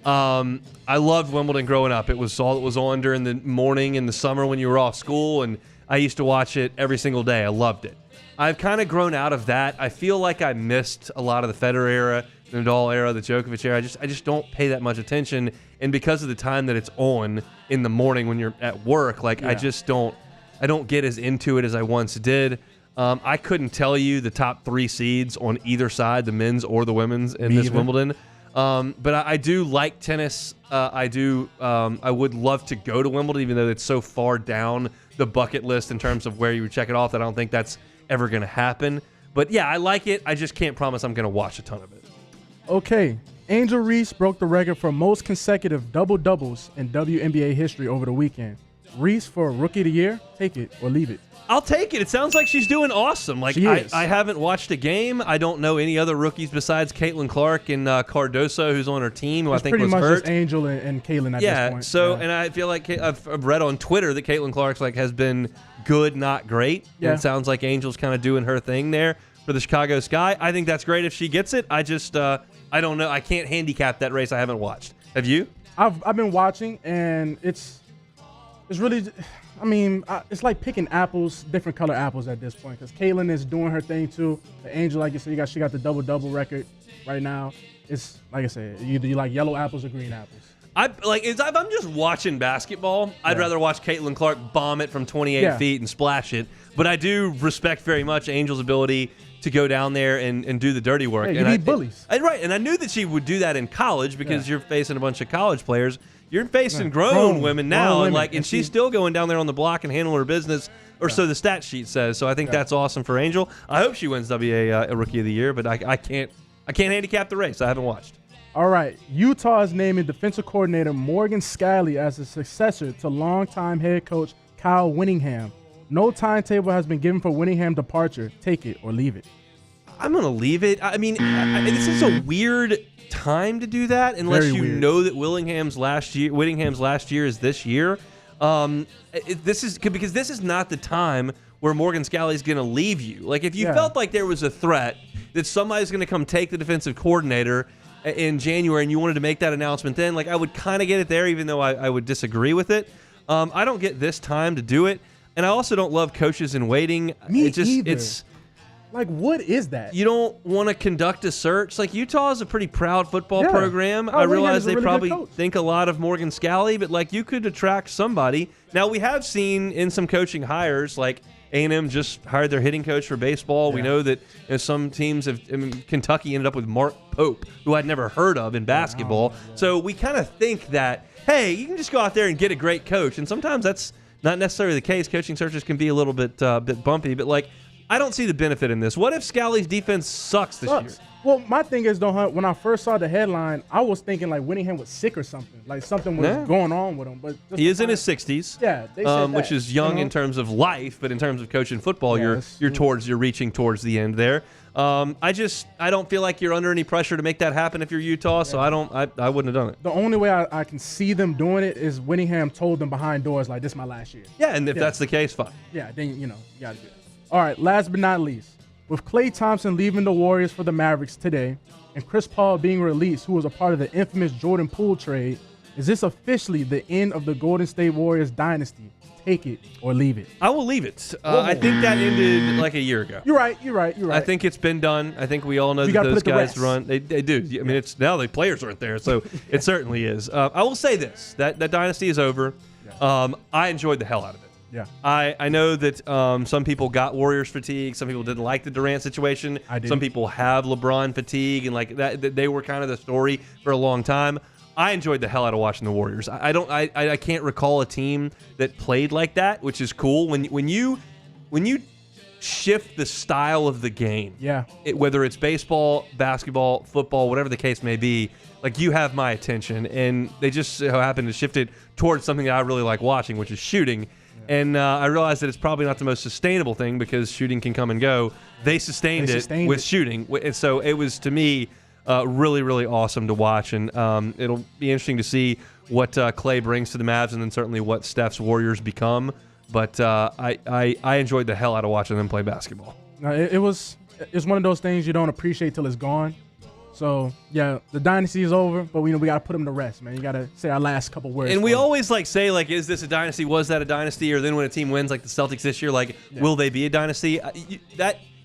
I loved Wimbledon growing up. It was all that was on during the morning in the summer when you were off school, and I used to watch it every single day. I loved it. I've kind of grown out of that. I feel like I missed a lot of the Federer era, the Nadal era, the Djokovic era. I just don't pay that much attention, and because of the time that it's on in the morning when you're at work, like I don't get as into it as I once did. I couldn't tell you the top 3 seeds on either side, the men's or the women's, in this Wimbledon. But I do like tennis. I would love to go to Wimbledon, even though it's so far down the bucket list in terms of where you would check it off that I don't think that's ever going to happen. But yeah, I like it. I just can't promise I'm going to watch a ton of it.
Okay. Angel Reese broke the record for most consecutive double-doubles in WNBA history over the weekend. Reese for Rookie of the Year, take it or leave it.
I'll take it. It sounds like she's doing awesome. Like I haven't watched a game. I don't know any other rookies besides Caitlin Clark and Cardoso, who's on her team, who I think was hurt.
Pretty much just Angel and Caitlin at this point.
So, and I feel like I've read on Twitter that Caitlin Clark's has been good, not great.
Yeah.
And it sounds like Angel's kind of doing her thing there for the Chicago Sky. I think that's great if she gets it. I just I don't know. I can't handicap that race. I haven't watched. Have you?
I've been watching, and it's really. I mean, it's like picking apples, different color apples at this point, because Caitlin is doing her thing too. The Angel, like you said, she got the double-double record right now. It's like I said, either you like yellow apples or green apples.
If I'm just watching basketball, I'd rather watch Caitlin Clark bomb it from 28 feet and splash it. But I do respect very much Angel's ability to go down there and do the dirty work.
Yeah, you need bullies.
Right, and I knew that she would do that in college because you're facing a bunch of college players. You're facing grown women now, and she's still going down there on the block and handling her business, or so the stat sheet says. So I think that's awesome for Angel. I hope she wins WA Rookie of the Year, but I can't handicap the race. I haven't watched.
All right, Utah is naming defensive coordinator Morgan Scalley as a successor to longtime head coach Kyle Whittingham. No timetable has been given for Whittingham's departure. Take it or leave it.
I'm going to leave it. I mean, this is a weird time to do that unless you know that Whittingham's last year is this year. This is not the time where Morgan Scalley's going to leave you. Like if you felt like there was a threat that somebody's going to come take the defensive coordinator in January and you wanted to make that announcement then, like I would kind of get it there, even though I would disagree with it. I don't get this time to do it, and I also don't love coaches in waiting.
It's like, what is that?
You don't want to conduct a search. Like, Utah is a pretty proud football program. I realize they probably think a lot of Morgan Scalley, but, like, you could attract somebody. Now, we have seen in some coaching hires, like, A&M just hired their hitting coach for baseball. We know that some teams Kentucky ended up with Mark Pope, who I'd never heard of in basketball. So we kind of think that, hey, you can just go out there and get a great coach. And sometimes that's not necessarily the case. Coaching searches can be a little bit bumpy, but, like, I don't see the benefit in this. What if Scalley's defense sucks this year?
Well, my thing is, though, when I first saw the headline, I was thinking like Whittingham was sick or something. Like something was going on with him. But
he is in his 60s.
Yeah, they said
which is young in terms of life, but in terms of coaching football, you're reaching towards the end there. I don't feel like you're under any pressure to make that happen if you're Utah, so I wouldn't have done it.
The only way I can see them doing it is Whittingham told them behind doors, like, this is my last year.
Yeah, and if that's the case, fine.
Yeah, then, you got to do it. All right, last but not least, with Klay Thompson leaving the Warriors for the Mavericks today and Chris Paul being released, who was a part of the infamous Jordan Poole trade, is this officially the end of the Golden State Warriors dynasty? Take it or leave it.
I will leave it. I think that ended like a year ago.
You're right. I
think it's been done. I think we all know that those guys run. They do. I mean, it's now the players aren't there, so it certainly is. I will say this, that dynasty is over. I enjoyed the hell out of it.
Yeah,
I know that some people got Warriors fatigue. Some people didn't like the Durant situation.
I did.
Some people have LeBron fatigue, and like that they were kind of the story for a long time. I enjoyed the hell out of watching the Warriors. I can't recall a team that played like that, which is cool. When you shift the style of the game, whether it's baseball, basketball, football, whatever the case may be, like you have my attention, and they just so happen to shift it towards something that I really like watching, which is shooting. And I realize that it's probably not the most sustainable thing because shooting can come and go. They sustained it with shooting. And so it was, to me, really, really awesome to watch. And it'll be interesting to see what Klay brings to the Mavs and then certainly what Steph's Warriors become. But I enjoyed the hell out of watching them play basketball.
It's one of those things you don't appreciate till it's gone. So, yeah, the dynasty is over, but we got to put them to rest, man. You got to say our last couple words.
And we always say, is this a dynasty? Was that a dynasty? Or then when a team wins, like the Celtics this year, will they be a dynasty?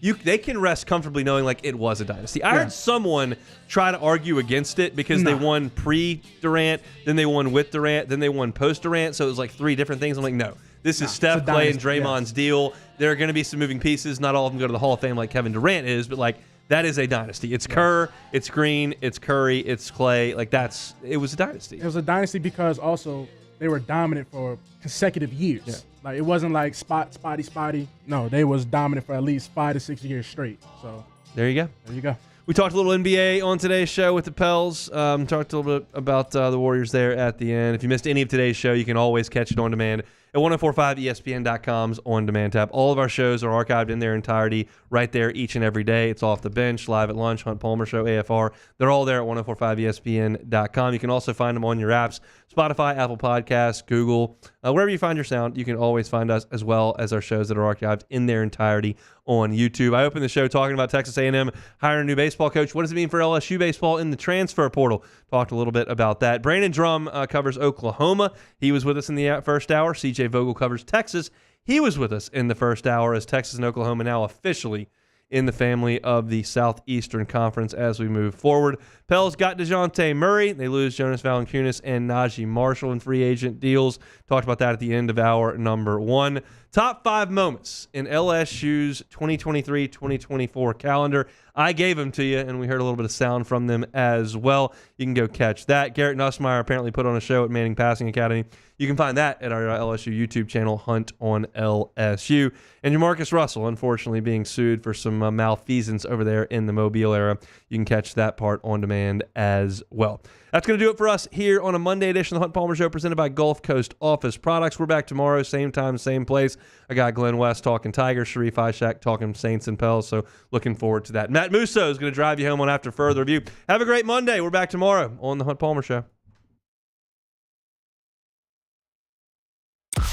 They can rest comfortably knowing, it was a dynasty. I heard someone try to argue against it because they won pre-Durant, then they won with Durant, then they won post-Durant, so it was 3 different things. I'm like, no. This is Steph, Clay, and Draymond's deal. There are going to be some moving pieces. Not all of them go to the Hall of Fame like Kevin Durant is, but, that is a dynasty. It's Kerr, it's Green, it's Curry, it's Clay. It was a dynasty.
It was a dynasty because also they were dominant for consecutive years. Yeah. It wasn't spotty. No, they was dominant for at least 5 to 6 years straight. So
there you go.
There you go.
We talked a little NBA on today's show with the Pels. Talked a little bit about the Warriors there at the end. If you missed any of today's show, you can always catch it on demand at 1045ESPN.com's on-demand tab. All of our shows are archived in their entirety right there each and every day. It's Off the Bench, Live at Lunch, Hunt Palmer Show, AFR. They're all there at 1045ESPN.com. You can also find them on your apps, Spotify, Apple Podcasts, Google. Wherever you find your sound, you can always find us, as well as our shows that are archived in their entirety on YouTube. I opened the show talking about Texas A&M hiring a new baseball coach. What does it mean for LSU baseball in the transfer portal? Talked a little bit about that. Brandon Drum covers Oklahoma. He was with us in the first hour. CJ Vogel covers Texas. He was with us in the first hour as Texas and Oklahoma now officially in the family of the Southeastern Conference as we move forward. Pels got DeJounte Murray. They lose Jonas Valanciunas and Najee Marshall in free agent deals. Talked about that at the end of hour number 1. Top 5 moments in LSU's 2023-2024 calendar. I gave them to you, and we heard a little bit of sound from them as well. You can go catch that. Garrett Nussmeier apparently put on a show at Manning Passing Academy. You can find that at our LSU YouTube channel, Hunt on LSU. And Jamarcus Russell, unfortunately, being sued for some malfeasance over there in the Mobile era. You can catch that part on demand as well. That's going to do it for us here on a Monday edition of the Hunt Palmer Show presented by Gulf Coast Office Products. We're back tomorrow, same time, same place. I got Glenn West talking Tigers, Sharif Ishak talking Saints and Pels, so looking forward to that. Matt Musso is going to drive you home on After Further Review. Have a great Monday. We're back tomorrow on the Hunt Palmer Show.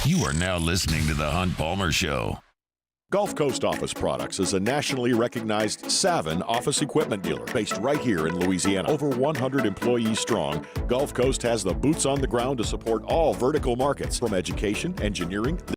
You are now listening to the Hunt Palmer Show.
Gulf Coast Office Products is a nationally recognized Savin office equipment dealer based right here in Louisiana. Over 100 employees strong, Gulf Coast has the boots on the ground to support all vertical markets, from education, engineering,